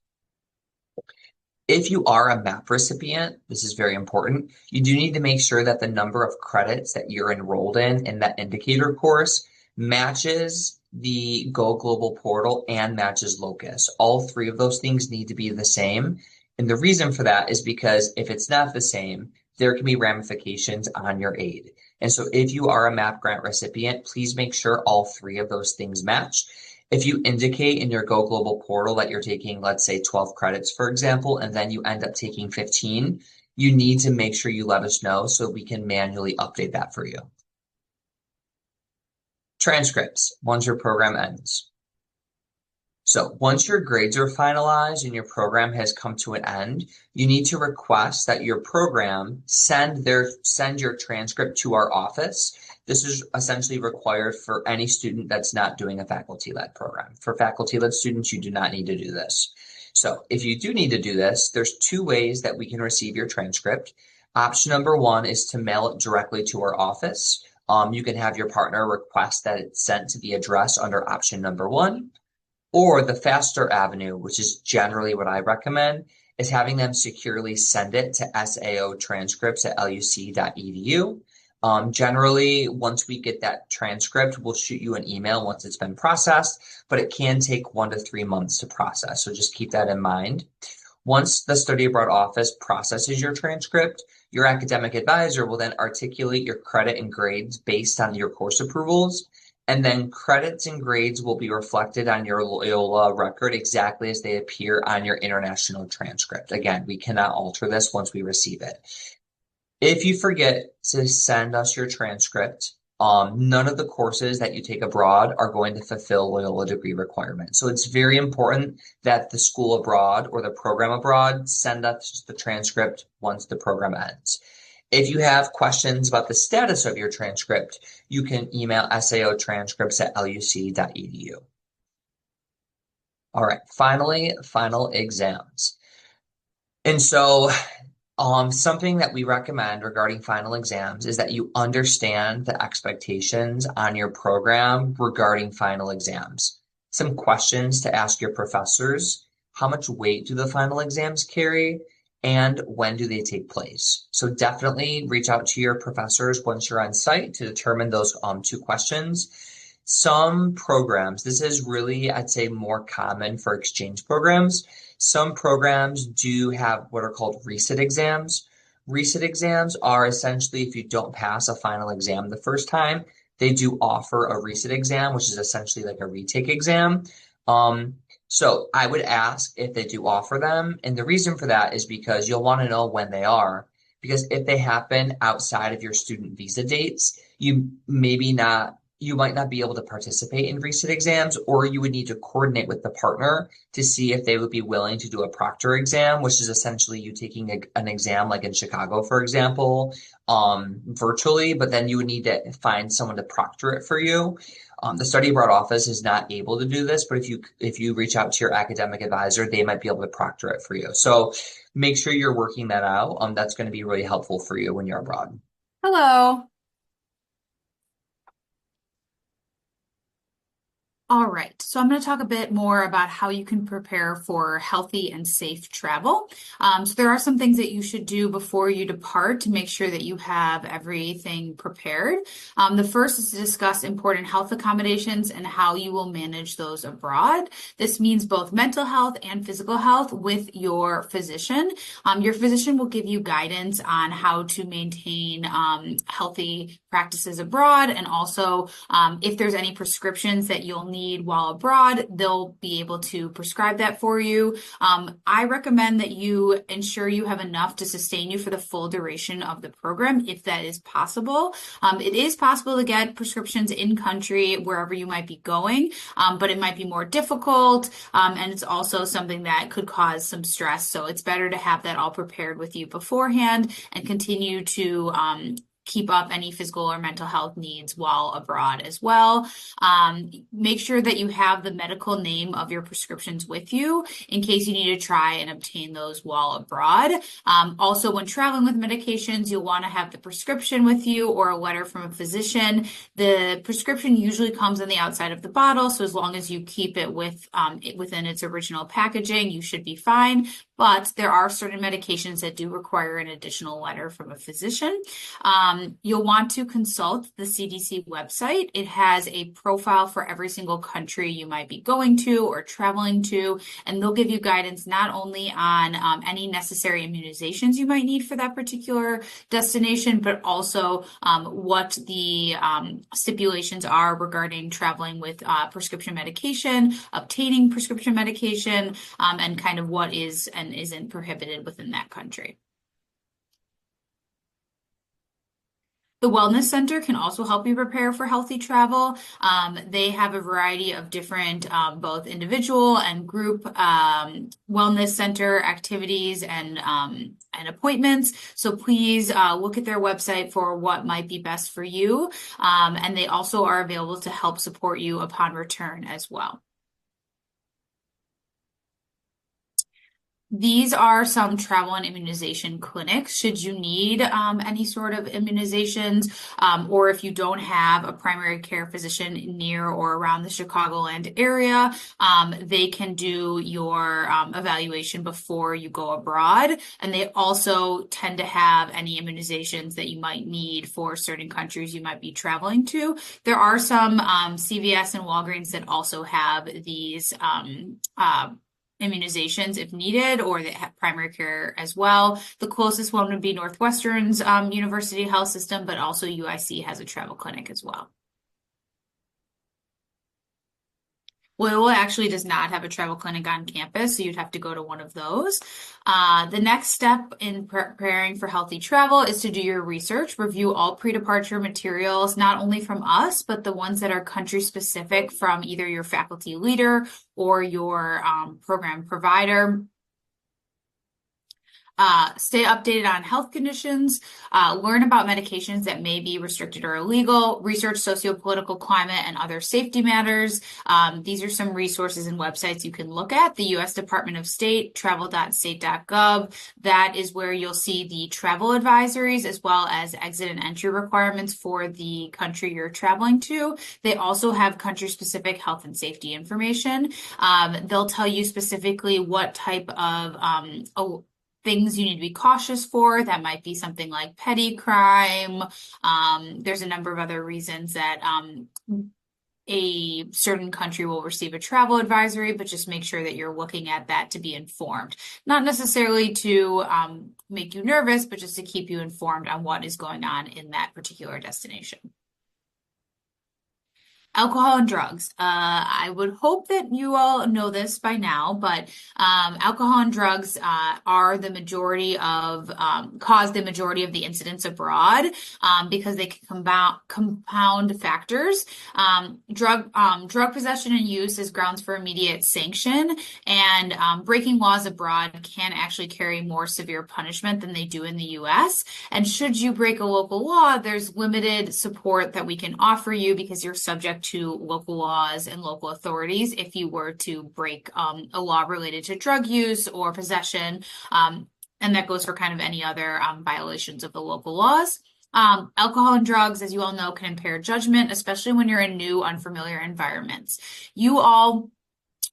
If you are a MAP recipient, this is very important. You do need to make sure that the number of credits that you're enrolled in that indicator course matches the Go Global portal and matches Locus. All 3 of those things need to be the same. And the reason for that is because if it's not the same, there can be ramifications on your aid. And so if you are a MAP grant recipient, please make sure all 3 of those things match. If you indicate in your Go Global portal that you're taking, let's say 12 credits, for example, and then you end up taking 15, you need to make sure you let us know so we can manually update that for you. Transcripts, once your program ends. So once your grades are finalized and your program has come to an end, you need to request that your program send your transcript to our office. This is essentially required for any student that's not doing a faculty-led program. For faculty-led students, you do not need to do this. So if you do need to do this, there's 2 ways that we can receive your transcript. Option number 1 is to mail it directly to our office. You can have your partner request that it's sent to the address under option number 1. Or the faster avenue, which is generally what I recommend, is having them securely send it to saotranscripts@luc.edu. Generally, once we get that transcript, we'll shoot you an email once it's been processed, but it can take 1 to 3 months to process. So just keep that in mind. Once the study abroad office processes your transcript, your academic advisor will then articulate your credit and grades based on your course approvals. And then credits and grades will be reflected on your Loyola record exactly as they appear on your international transcript. Again, we cannot alter this once we receive it. If you forget to send us your transcript, None of the courses that you take abroad are going to fulfill Loyola degree requirements. So it's very important that the school abroad or the program abroad send us the transcript once the program ends. If you have questions about the status of your transcript, you can email saotranscripts@luc.edu. All right, finally, final exams. And so something that we recommend regarding final exams is that you understand the expectations on your program regarding final exams. Some questions to ask your professors: how much weight do the final exams carry? And when do they take place? So definitely reach out to your professors once you're on site to determine those two questions. Some programs, this is really, I'd say, more common for exchange programs. Some programs do have what are called resit exams. Resit exams are essentially if you don't pass a final exam the first time, they do offer a resit exam, which is essentially like a retake exam. So I would ask if they do offer them. And the reason for that is because you'll want to know when they are. Because if they happen outside of your student visa dates, you might not be able to participate in resit exams, or you would need to coordinate with the partner to see if they would be willing to do a proctor exam, which is essentially you taking an exam like in Chicago, for example, virtually, but then you would need to find someone to proctor it for you. The study abroad office is not able to do this, but if you reach out to your academic advisor, they might be able to proctor it for you. So make sure you're working that out. That's going to be really helpful for you when you're abroad. Hello. All right, so I'm going to talk a bit more about how you can prepare for healthy and safe travel. So there are some things that you should do before you depart to make sure that you have everything prepared. The first is to discuss important health accommodations and how you will manage those abroad. This means both mental health and physical health with your physician. Your physician will give you guidance on how to maintain healthy practices abroad, and also if there's any prescriptions that you'll need while abroad, they'll be able to prescribe that for you. I recommend that you ensure you have enough to sustain you for the full duration of the program, if that is possible. It is possible to get prescriptions in country wherever you might be going, but it might be more difficult, and it's also something that could cause some stress. So it's better to have that all prepared with you beforehand and continue to keep up any physical or mental health needs while abroad as well. Make sure that you have the medical name of your prescriptions with you in case you need to try and obtain those while abroad. Also, when traveling with medications, you'll want to have the prescription with you or a letter from a physician. The prescription usually comes on the outside of the bottle, so as long as you keep it within its original packaging, you should be fine. But there are certain medications that do require an additional letter from a physician. You'll want to consult the CDC website. It has a profile for every single country you might be going to or traveling to, and they'll give you guidance not only on any necessary immunizations you might need for that particular destination, but also what the stipulations are regarding traveling with prescription medication, obtaining prescription medication, and kind of what is and isn't prohibited within that country. The Wellness Center can also help you prepare for healthy travel. They have a variety of different both individual and group wellness center activities and appointments. So please look at their website for what might be best for you. And they also are available to help support you upon return as well. These are some travel and immunization clinics. Should you need any sort of immunizations, or if you don't have a primary care physician near or around the Chicagoland area, they can do your evaluation before you go abroad. And they also tend to have any immunizations that you might need for certain countries you might be traveling to. There are some CVS and Walgreens that also have these immunizations if needed, or they have primary care as well. The closest one would be Northwestern's University Health System, but also UIC has a travel clinic as well. Loyola actually does not have a travel clinic on campus, so you'd have to go to one of those. The next step in preparing for healthy travel is to do your research, review all pre-departure materials, not only from us, but the ones that are country specific from either your faculty leader or your program provider. Stay updated on health conditions, learn about medications that may be restricted or illegal, research sociopolitical climate and other safety matters. These are some resources and websites you can look at. The U.S. Department of State, travel.state.gov. That is where you'll see the travel advisories as well as exit and entry requirements for the country you're traveling to. They also have country-specific health and safety information. They'll tell you specifically what type of things you need to be cautious for. That might be something like petty crime. There's a number of other reasons that a certain country will receive a travel advisory, but just make sure that you're looking at that to be informed. Not necessarily to make you nervous, but just to keep you informed on what is going on in that particular destination. Alcohol and drugs. I would hope that you all know this by now, but alcohol and drugs are the majority of cause the majority of the incidents abroad because they can compound factors. Drug possession and use is grounds for immediate sanction, and breaking laws abroad can actually carry more severe punishment than they do in the U.S. And should you break a local law, there's limited support that we can offer you because you're subject to local laws and local authorities if you were to break a law related to drug use or possession. And that goes for kind of any other violations of the local laws. Alcohol and drugs, as you all know, can impair judgment, especially when you're in new, unfamiliar environments. You all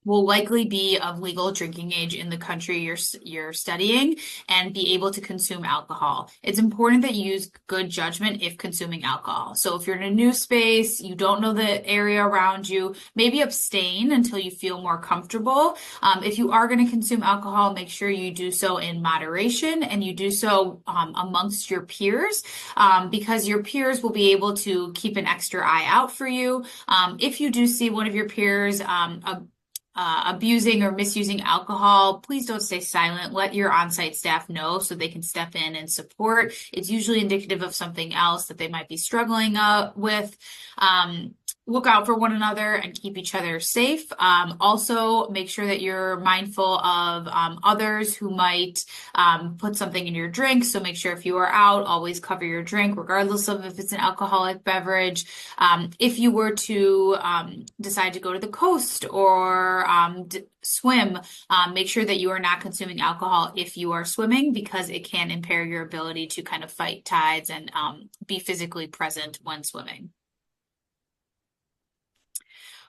will likely be of legal drinking age in the country you're studying and be able to consume alcohol. It's important that you use good judgment if consuming alcohol. So if you're in a new space, you don't know the area around you, maybe abstain until you feel more comfortable. If you are going to consume alcohol, make sure you do so in moderation and you do so amongst your peers because your peers will be able to keep an extra eye out for you. If you do see one of your peers abusing or misusing alcohol, please don't stay silent. Let your on-site staff know so they can step in and support. It's usually indicative of something else that they might be struggling with. Look out for one another and keep each other safe. Also, make sure that you're mindful of others who might put something in your drink. So make sure if you are out, always cover your drink, regardless of if it's an alcoholic beverage. If you were to decide to go to the coast or swim, make sure that you are not consuming alcohol if you are swimming because it can impair your ability to kind of fight tides and be physically present when swimming.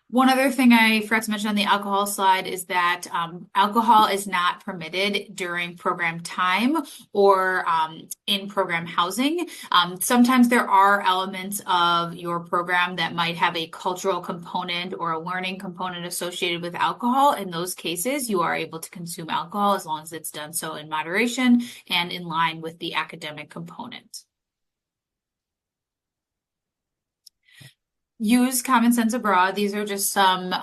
One other thing I forgot to mention on the alcohol slide is that alcohol is not permitted during program time or in program housing. Sometimes there are elements of your program that might have a cultural component or a learning component associated with alcohol. In those cases, you are able to consume alcohol as long as it's done so in moderation and in line with the academic component. Use common sense abroad. These are just some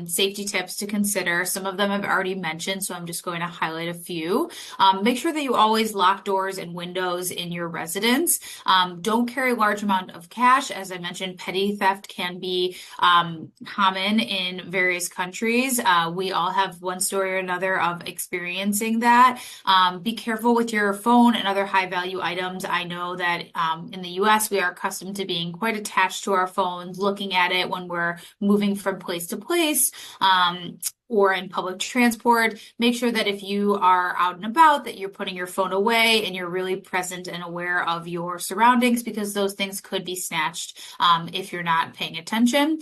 safety tips to consider. Some of them I've already mentioned, so I'm just going to highlight a few. Make sure that you always lock doors and windows in your residence. Don't carry a large amount of cash. As I mentioned, petty theft can be common in various countries. We all have one story or another of experiencing that. Be careful with your phone and other high value items. I know that in the US, we are accustomed to being quite attached to our phones, looking at it when we're moving from place to place or in public transport. Make sure that if you are out and about that you're putting your phone away and you're really present and aware of your surroundings because those things could be snatched if you're not paying attention.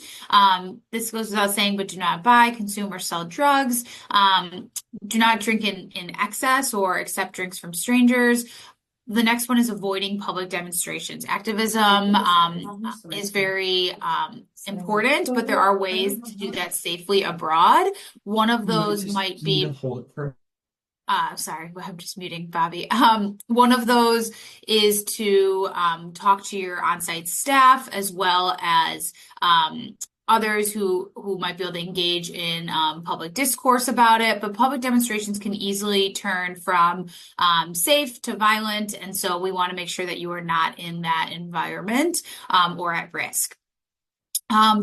This goes without saying, but do not buy, consume, or sell drugs. Do not drink in excess or accept drinks from strangers. The next one is avoiding public demonstrations. Activism is very important, but there are ways to do that safely abroad. One of those might be sorry, I'm just muting Bobby. One of those is to talk to your on-site staff as well as others who might be able to engage in public discourse about it, but public demonstrations can easily turn from safe to violent, and so we want to make sure that you are not in that environment or at risk.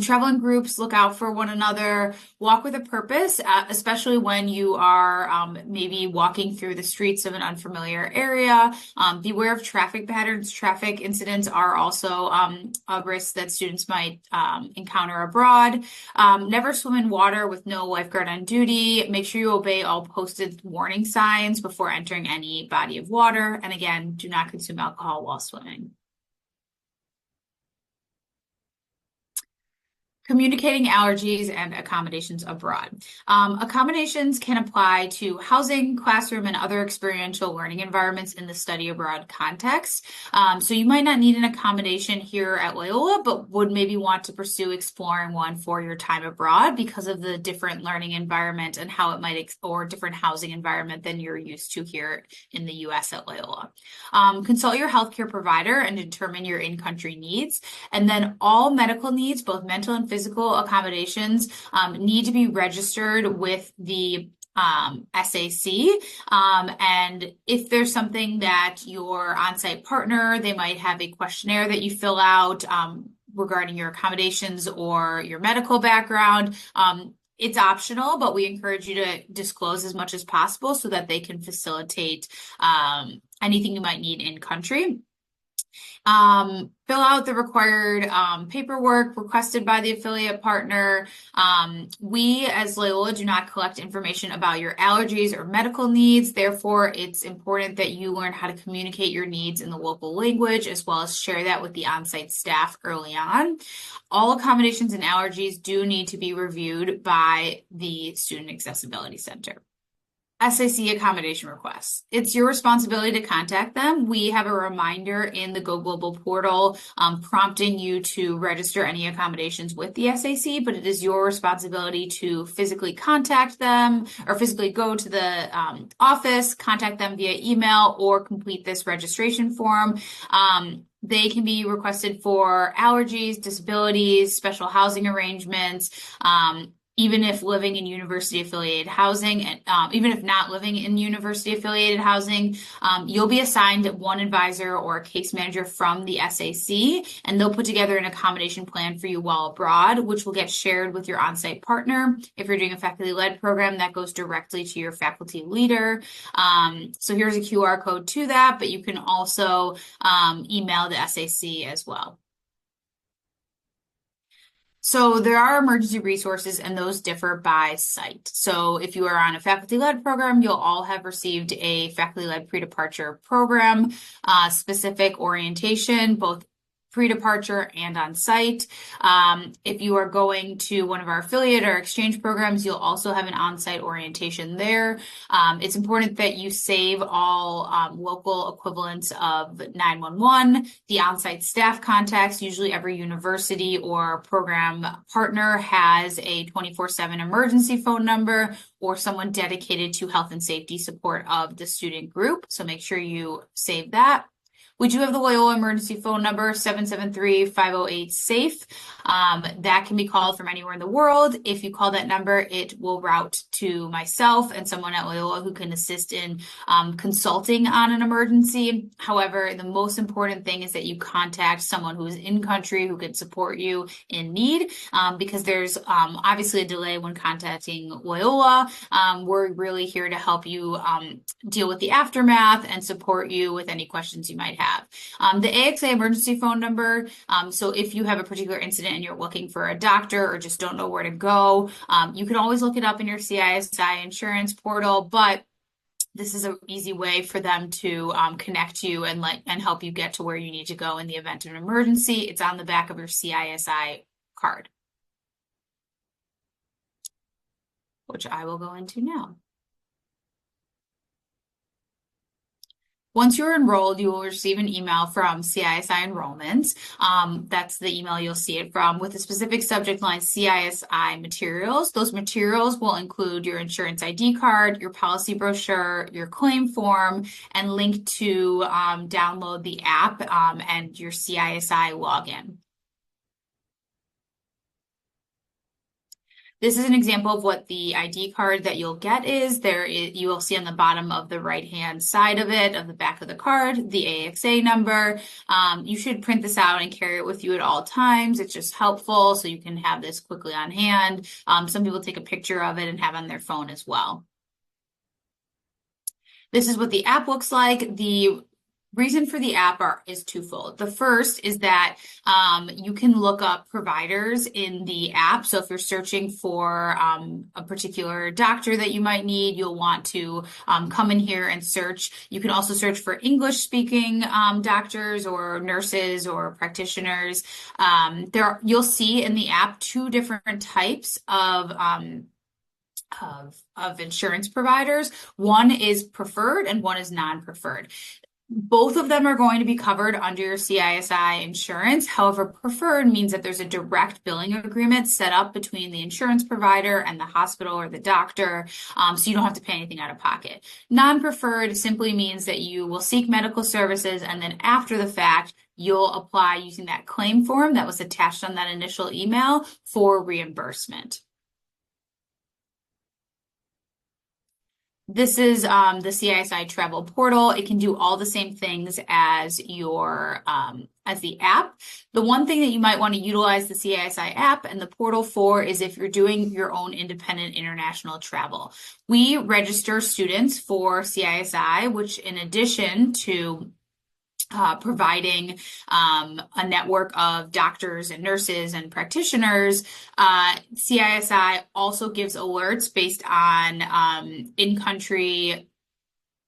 Traveling groups, look out for one another, walk with a purpose, especially when you are maybe walking through the streets of an unfamiliar area. Beware of traffic patterns. Traffic incidents are also a risk that students might encounter abroad. Never swim in water with no lifeguard on duty. Make sure you obey all posted warning signs before entering any body of water. And again, do not consume alcohol while swimming. Communicating allergies and accommodations abroad. Accommodations can apply to housing, classroom, and other experiential learning environments in the study abroad context. So you might not need an accommodation here at Loyola, but would maybe want to pursue exploring one for your time abroad because of the different learning environment and how it might, or different housing environment than you're used to here in the US at Loyola. Consult your healthcare provider and determine your in-country needs. And then all medical needs, both mental and physical accommodations, need to be registered with the SAC. And if there's something that your on-site partner, they might have a questionnaire that you fill out regarding your accommodations or your medical background. It's optional, but we encourage you to disclose as much as possible so that they can facilitate anything you might need in country. Fill out the required paperwork requested by the affiliate partner. We, as Loyola, do not collect information about your allergies or medical needs. Therefore, it's important that you learn how to communicate your needs in the local language, as well as share that with the on-site staff early on. All accommodations and allergies do need to be reviewed by the Student Accessibility Center. SAC accommodation requests. It's your responsibility to contact them. We have a reminder in the Go Global portal prompting you to register any accommodations with the SAC, but it is your responsibility to physically contact them or physically go to the office, contact them via email, or complete this registration form. They can be requested for allergies, disabilities, special housing arrangements, even if living in university-affiliated housing, and even if not living in university-affiliated housing, you'll be assigned one advisor or a case manager from the SAC, and they'll put together an accommodation plan for you while abroad, which will get shared with your on-site partner. If you're doing a faculty-led program, that goes directly to your faculty leader. So here's a QR code to that, but you can also email the SAC as well. So there are emergency resources, and those differ by site. So if you are on a faculty-led program, you'll all have received a faculty-led pre-departure program, specific orientation, both pre-departure and on site. If you are going to one of our affiliate or exchange programs, you'll also have an on-site orientation there. It's important that you save all local equivalents of 911, the on-site staff contacts. Usually every university or program partner has a 24/7 emergency phone number or someone dedicated to health and safety support of the student group. So make sure you save that. We do have the Loyola emergency phone number, 773-508-SAFE. That can be called from anywhere in the world. If you call that number, it will route to myself and someone at Loyola who can assist in consulting on an emergency. However, the most important thing is that you contact someone who is in country who can support you in need, because there's obviously a delay when contacting Loyola. We're really here to help you deal with the aftermath and support you with any questions you might have. The AXA emergency phone number, so if you have a particular incident and you're looking for a doctor or just don't know where to go, you can always look it up in your CISI insurance portal, but this is an easy way for them to connect you and help you get to where you need to go in the event of an emergency. It's on the back of your CISI card, which I will go into now. Once you're enrolled, you will receive an email from CISI Enrollments. That's the email you'll see it from, with a specific subject line, CISI Materials. Those materials will include your insurance ID card, your policy brochure, your claim form, and link to download the app and your CISI login. This is an example of what the ID card that you'll get is. You will see on the bottom of the right-hand side of it, of the back of the card, the AXA number. You should print this out and carry it with you at all times. It's just helpful so you can have this quickly on hand. Some people take a picture of it and have it on their phone as well. This is what the app looks like. The reason for the app is twofold. The first is that you can look up providers in the app. So if you're searching for a particular doctor that you might need, you'll want to come in here and search. You can also search for English-speaking doctors or nurses or practitioners. You'll see in the app two different types of insurance providers. One is preferred and one is non-preferred. Both of them are going to be covered under your CISI insurance. However, preferred means that there's a direct billing agreement set up between the insurance provider and the hospital or the doctor, so you don't have to pay anything out of pocket. Non-preferred simply means that you will seek medical services, and then after the fact, you'll apply using that claim form that was attached on that initial email for reimbursement. This is the CISI travel portal. It can do all the same things as the app. The one thing that you might want to utilize the CISI app and the portal for is if you're doing your own independent international travel. We register students for CISI, which in addition to providing a network of doctors and nurses and practitioners, CISI also gives alerts based on in-country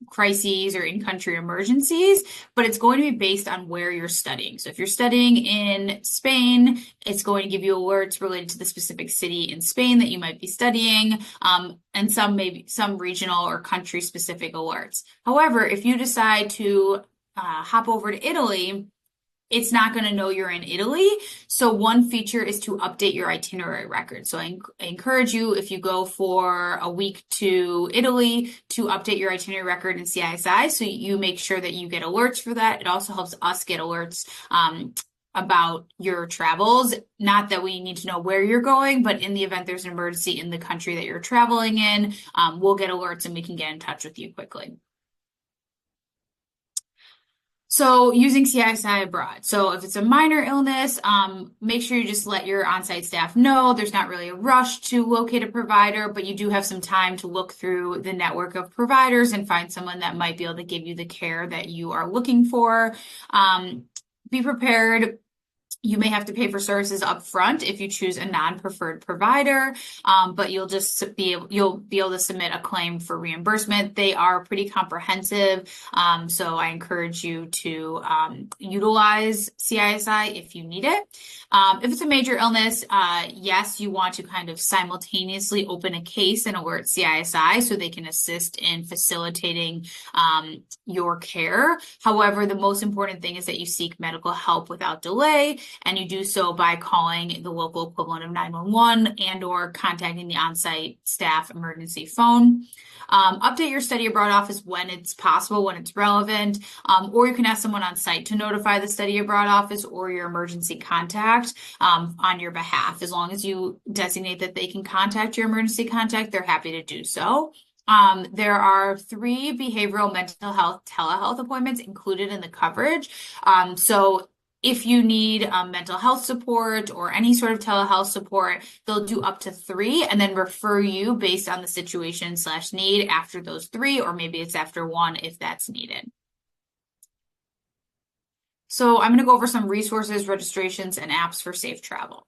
crises or in-country emergencies, but it's going to be based on where you're studying. So if you're studying in Spain, it's going to give you alerts related to the specific city in Spain that you might be studying, and some regional or country-specific alerts. However, if you decide to hop over to Italy, it's not going to know you're in Italy. So one feature is to update your itinerary record. So I encourage you, if you go for a week to Italy, to update your itinerary record in CISI so you make sure that you get alerts for that. It also helps us get alerts about your travels. Not that we need to know where you're going, but in the event there's an emergency in the country that you're traveling in, we'll get alerts and we can get in touch with you quickly. So using CISI abroad. So if it's a minor illness, make sure you just let your on-site staff know. There's not really a rush to locate a provider, but you do have some time to look through the network of providers and find someone that might be able to give you the care that you are looking for. Be prepared. You may have to pay for services up front if you choose a non-preferred provider, but you'll be able to submit a claim for reimbursement. They are pretty comprehensive, so I encourage you to utilize CISI if you need it. If it's a major illness, yes, you want to kind of simultaneously open a case and alert CISI so they can assist in facilitating your care. However, the most important thing is that you seek medical help without delay, and you do so by calling the local equivalent of 911 and or contacting the on-site staff emergency phone. Update your study abroad office when it's possible, when it's relevant, or you can ask someone on site to notify the study abroad office or your emergency contact on your behalf. As long as you designate that they can contact your emergency contact, they're happy to do so. There are 3 behavioral mental health telehealth appointments included in the coverage. So if you need mental health support or any sort of telehealth support, they'll do up to 3 and then refer you based on the situation/need after those 3, or maybe it's after 1 if that's needed. So I'm going to go over some resources, registrations, and apps for safe travel.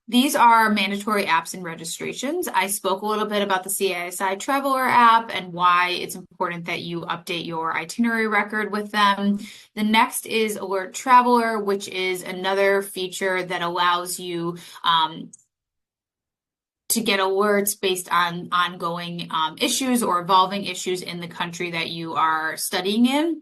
These are mandatory apps and registrations. I spoke a little bit about the CISI Traveler app and why it's important that you update your itinerary record with them. The next is Alert Traveler, which is another feature that allows you to get alerts based on ongoing issues or evolving issues in the country that you are studying in.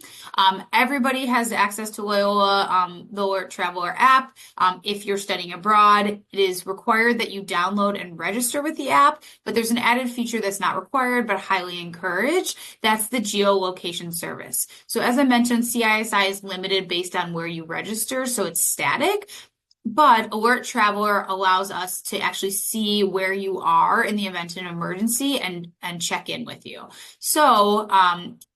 Everybody has access to Loyola, the Alert Traveler app. If you're studying abroad, it is required that you download and register with the app, but there's an added feature that's not required but highly encouraged. That's the geolocation service. So as I mentioned, CISI is limited based on where you register, so it's static. But Alert Traveler allows us to actually see where you are in the event of an emergency and check in with you. So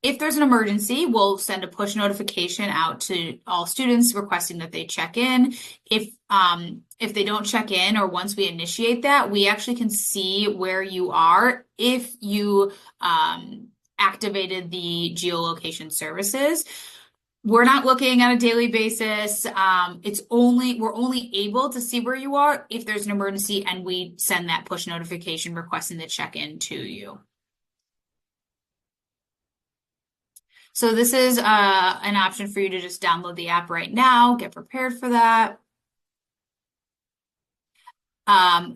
if there's an emergency, we'll send a push notification out to all students requesting that they check in. If they don't check in, or once we initiate that, we actually can see where you are if you activated the geolocation services. We're not looking on a daily basis. We're only able to see where you are if there's an emergency, and we send that push notification requesting the check-in to you. So this is an option for you to just download the app right now, get prepared for that.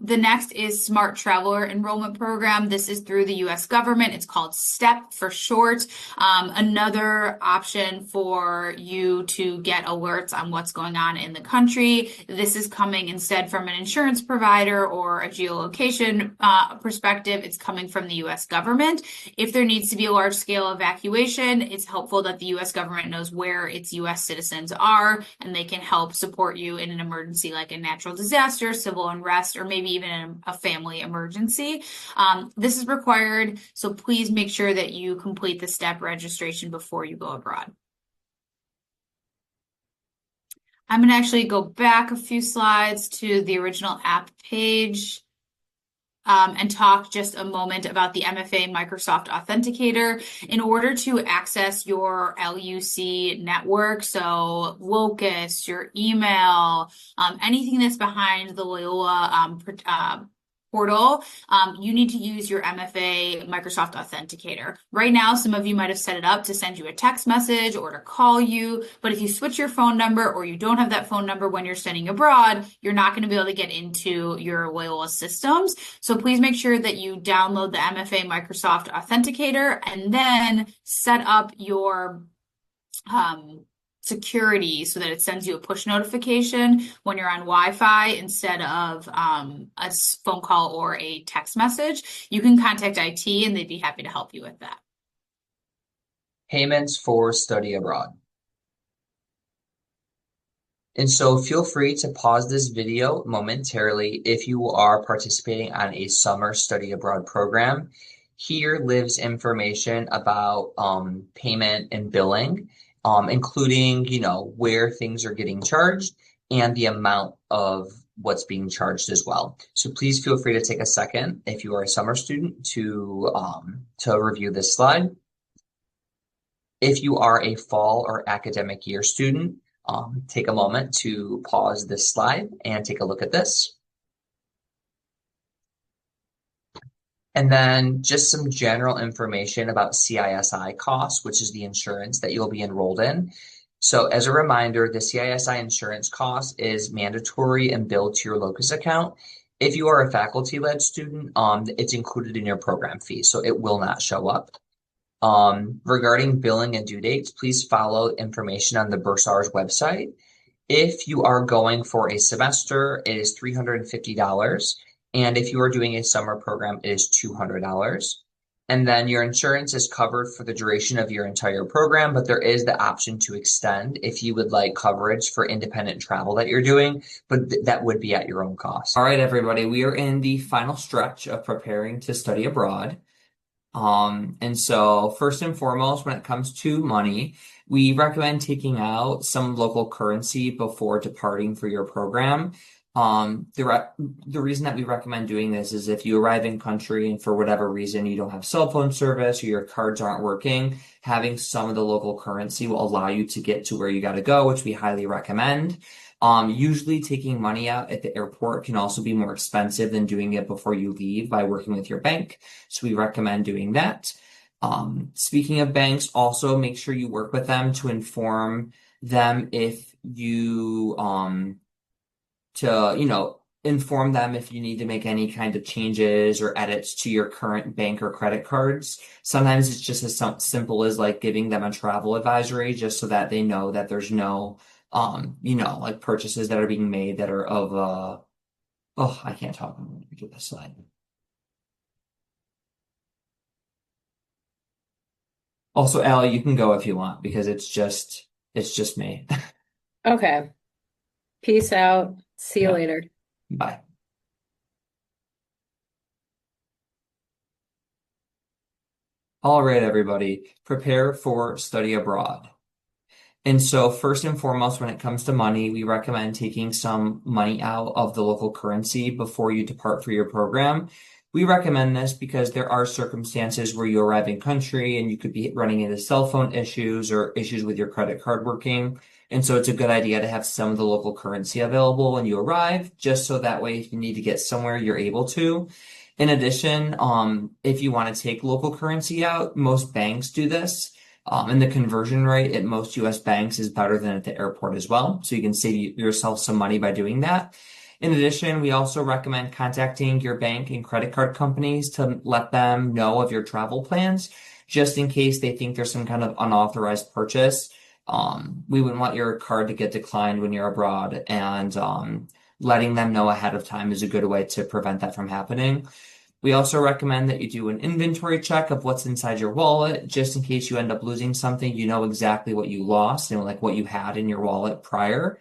The next is Smart Traveler Enrollment Program. This is through the U.S. government. It's called STEP for short. Another option for you to get alerts on what's going on in the country. This is coming instead from an insurance provider or a geolocation perspective. It's coming from the U.S. government. If there needs to be a large-scale evacuation, it's helpful that the U.S. government knows where its U.S. citizens are, and they can help support you in an emergency like a natural disaster, civil unrest, or maybe even a family emergency. This is required, so please make sure that you complete the STEP registration before you go abroad. I'm going to actually go back a few slides to the original app page and talk just a moment about the MFA Microsoft Authenticator. In order to access your LUC network, so Locus, your email, anything that's behind the Loyola portal, you need to use your MFA Microsoft Authenticator. Right now, some of you might have set it up to send you a text message or to call you, but if you switch your phone number or you don't have that phone number when you're studying abroad, you're not going to be able to get into your Loyola systems. So please make sure that you download the MFA Microsoft Authenticator and then set up your security so that it sends you a push notification when you're on Wi-Fi instead of a phone call or a text message. You can contact IT and they'd be happy to help you with that. Payments for study abroad. And so feel free to pause this video momentarily if you are participating on a summer study abroad program. Here lives information about payment and billing, including, where things are getting charged and the amount of what's being charged as well. So please feel free to take a second if you are a summer student to review this slide. If you are a fall or academic year student, take a moment to pause this slide and take a look at this. And then just some general information about CISI costs, which is the insurance that you'll be enrolled in. So as a reminder, the CISI insurance cost is mandatory and billed to your Locus account. If you are a faculty-led student, it's included in your program fee, so it will not show up. Regarding billing and due dates, please follow information on the Bursar's website. If you are going for a semester, it is $350. And if you are doing a summer program, it is $200. And then your insurance is covered for the duration of your entire program, but there is the option to extend if you would like coverage for independent travel that you're doing, but that would be at your own cost. All right, everybody, we are in the final stretch of preparing to study abroad. And so first and foremost, when it comes to money, we recommend taking out some local currency before departing for your program. The reason that we recommend doing this is if you arrive in country and for whatever reason you don't have cell phone service or your cards aren't working, having some of the local currency will allow you to get to where you got to go, which we highly recommend. Usually taking money out at the airport can also be more expensive than doing it before you leave by working with your bank. So we recommend doing that. Speaking of banks, also make sure you work with them to inform them if you, inform them if you need to make any kind of changes or edits to your current bank or credit cards. Sometimes it's just as simple as like giving them a travel advisory just so that they know that there's no like purchases that are being made that are of I can't talk. I'm going to do this slide. Also, Allie, you can go if you want because it's just me. Okay. Peace out. See you Yeah. later. Bye. All right, everybody, prepare for study abroad. And so first and foremost, when it comes to money, we recommend taking some money out of the local currency before you depart for your program. We recommend this because there are circumstances where you arrive in country and you could be running into cell phone issues or issues with your credit card working. And so it's a good idea to have some of the local currency available when you arrive, just so that way if you need to get somewhere, you're able to. In addition, if you want to take local currency out, most banks do this. And the conversion rate at most US banks is better than at the airport as well. So you can save yourself some money by doing that. In addition, we also recommend contacting your bank and credit card companies to let them know of your travel plans, just in case they think there's some kind of unauthorized purchase. We wouldn't want your card to get declined when you're abroad, and letting them know ahead of time is a good way to prevent that from happening. We also recommend that you do an inventory check of what's inside your wallet, just in case you end up losing something, you know exactly what you lost and like what you had in your wallet prior.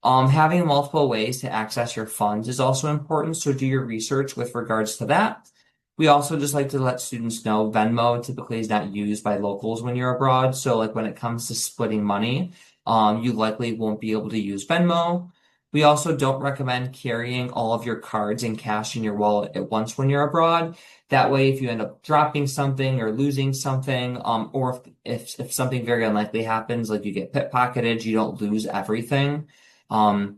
Having multiple ways to access your funds is also important, so do your research with regards to that. We also just like to let students know Venmo typically is not used by locals when you're abroad. So like when it comes to splitting money, you likely won't be able to use Venmo. We also don't recommend carrying all of your cards and cash in your wallet at once when you're abroad. That way, if you end up dropping something or losing something, or if something very unlikely happens, like you get pickpocketed, you don't lose everything. Um,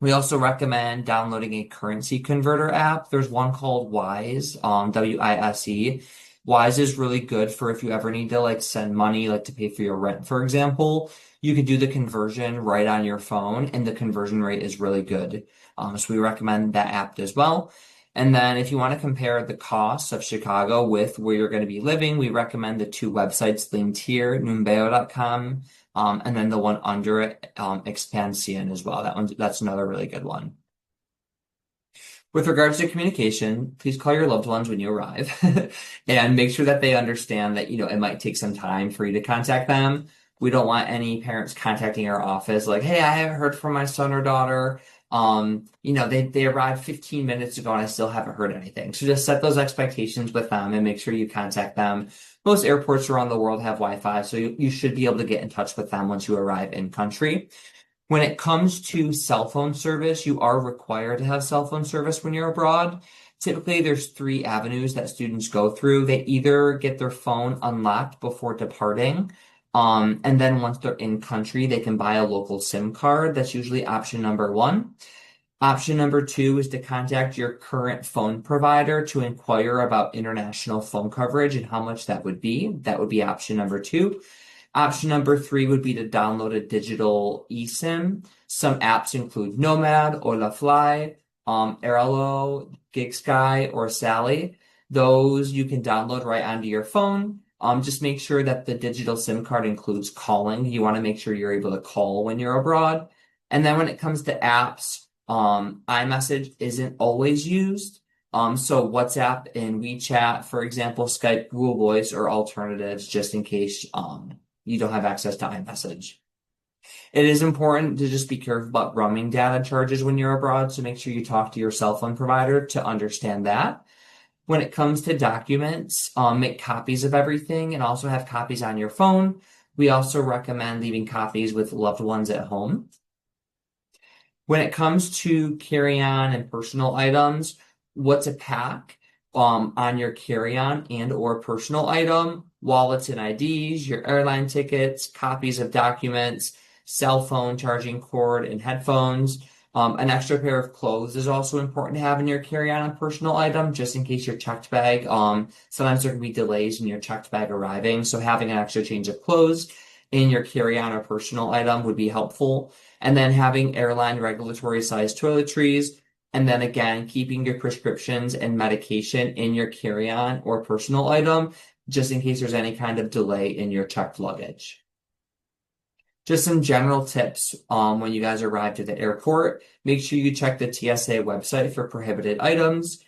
we also recommend downloading a currency converter app. There's one called Wise, Wise. Wise is really good for if you ever need to like send money, like to pay for your rent, for example. You could do the conversion right on your phone, and the conversion rate is really good. So we recommend that app as well. And then if you want to compare the costs of Chicago with where you're going to be living, we recommend the two websites linked here, numbeo.com, and then the one under it, Expansion as well. That's another really good one. With regards to communication, please call your loved ones when you arrive and make sure that they understand that, it might take some time for you to contact them. We don't want any parents contacting our office like, hey, I haven't heard from my son or daughter. They arrived 15 minutes ago and I still haven't heard anything. So just set those expectations with them and make sure you contact them. Most airports around the world have Wi-Fi, so you should be able to get in touch with them once you arrive in country. When it comes to cell phone service, you are required to have cell phone service when you're abroad. Typically, there's three avenues that students go through. They either get their phone unlocked before departing, and then once they're in country, they can buy a local SIM card. That's usually option number one. Option number two is to contact your current phone provider to inquire about international phone coverage and how much that would be. That would be option number two. Option number three would be to download a digital eSIM. Some apps include Nomad, Olafly, Airalo, GigSky, or Sally. Those you can download right onto your phone. Just make sure that the digital SIM card includes calling. You want to make sure you're able to call when you're abroad. And then when it comes to apps, iMessage isn't always used. So WhatsApp and WeChat, for example, Skype, Google Voice, or alternatives just in case you don't have access to iMessage. It is important to just be careful about roaming data charges when you're abroad, so make sure you talk to your cell phone provider to understand that. When it comes to documents, make copies of everything and also have copies on your phone. We also recommend leaving copies with loved ones at home. When it comes to carry-on and personal items, what to pack on your carry-on and or personal item, wallets and IDs, your airline tickets, copies of documents, cell phone charging cord and headphones. An extra pair of clothes is also important to have in your carry-on and personal item, just in case your checked bag. Sometimes there can be delays in your checked bag arriving, so having an extra change of clothes in your carry-on or personal item would be helpful. And then having airline regulatory sized toiletries. And then again, keeping your prescriptions and medication in your carry-on or personal item, just in case there's any kind of delay in your checked luggage. Just some general tips when you guys arrive to the airport. Make sure you check the TSA website for prohibited items.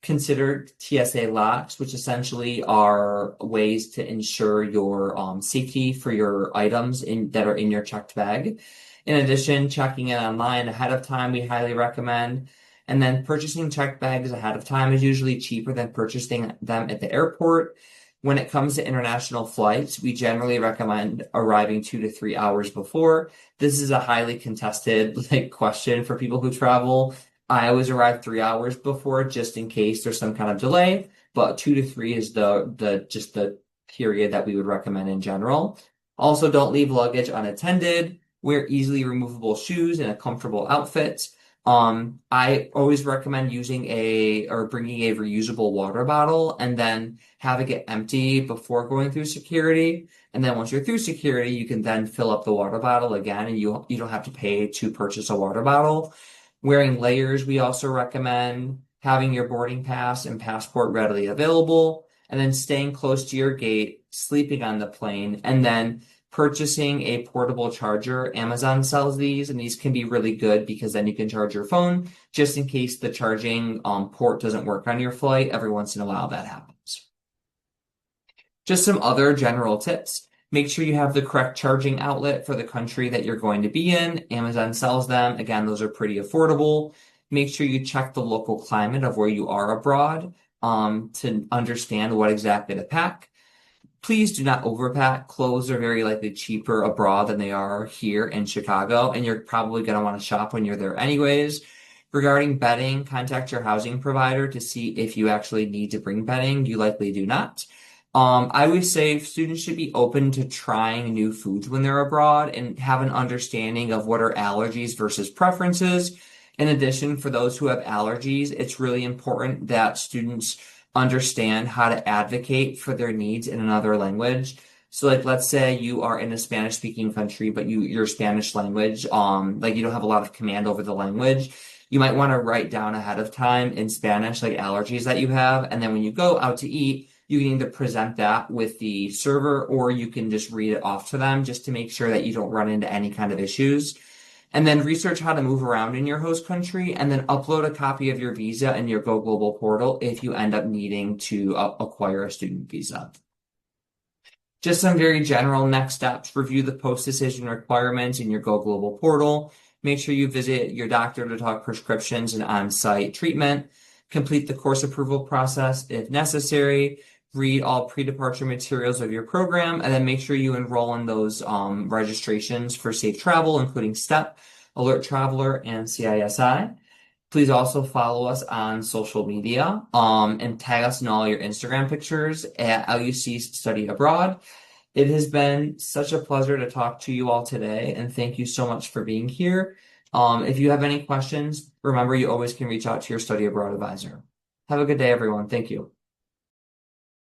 consider TSA locks, which essentially are ways to ensure your safety for your items that are in your checked bag. In addition, checking it online ahead of time, we highly recommend. And then purchasing checked bags ahead of time is usually cheaper than purchasing them at the airport. When it comes to international flights, we generally recommend arriving 2 to 3 hours before. This is a highly contested question for people who travel. I always arrive 3 hours before just in case there's some kind of delay, but 2 to 3 is the period that we would recommend in general. Also, don't leave luggage unattended. Wear easily removable shoes and a comfortable outfit. I always recommend bringing a reusable water bottle and then having it empty before going through security. And then once you're through security, you can then fill up the water bottle again, and you don't have to pay to purchase a water bottle. Wearing layers, we also recommend having your boarding pass and passport readily available, and then staying close to your gate, sleeping on the plane, and then purchasing a portable charger. Amazon sells these, and these can be really good because then you can charge your phone just in case the charging port doesn't work on your flight. Every once in a while that happens. Just some other general tips. Make sure you have the correct charging outlet for the country that you're going to be in. Amazon sells them. Again, those are pretty affordable. Make sure you check the local climate of where you are abroad to understand what exactly to pack. Please do not overpack. Clothes are very likely cheaper abroad than they are here in Chicago, and you're probably going to want to shop when you're there anyways. Regarding bedding, contact your housing provider to see if you actually need to bring bedding. You likely do not. I would say students should be open to trying new foods when they're abroad and have an understanding of what are allergies versus preferences. In addition, for those who have allergies, it's really important that students understand how to advocate for their needs in another language. So let's say you are in a Spanish speaking country, but your Spanish language, you don't have a lot of command over the language. You might want to write down ahead of time in Spanish, allergies that you have. And then when you go out to eat, you can either present that with the server or you can just read it off to them just to make sure that you don't run into any kind of issues. And then research how to move around in your host country, and then upload a copy of your visa in your Go Global portal if you end up needing to acquire a student visa. Just some very general next steps. Review the post-decision requirements in your Go Global portal. Make sure you visit your doctor to talk prescriptions and on-site treatment. Complete the course approval process if necessary. Read all pre-departure materials of your program, and then make sure you enroll in those registrations for safe travel, including STEP, Alert Traveler, and CISI. Please also follow us on social media and tag us in all your Instagram pictures at LUC Study Abroad. It has been such a pleasure to talk to you all today, and thank you so much for being here. If you have any questions, remember you always can reach out to your study abroad advisor. Have a good day, everyone. Thank you.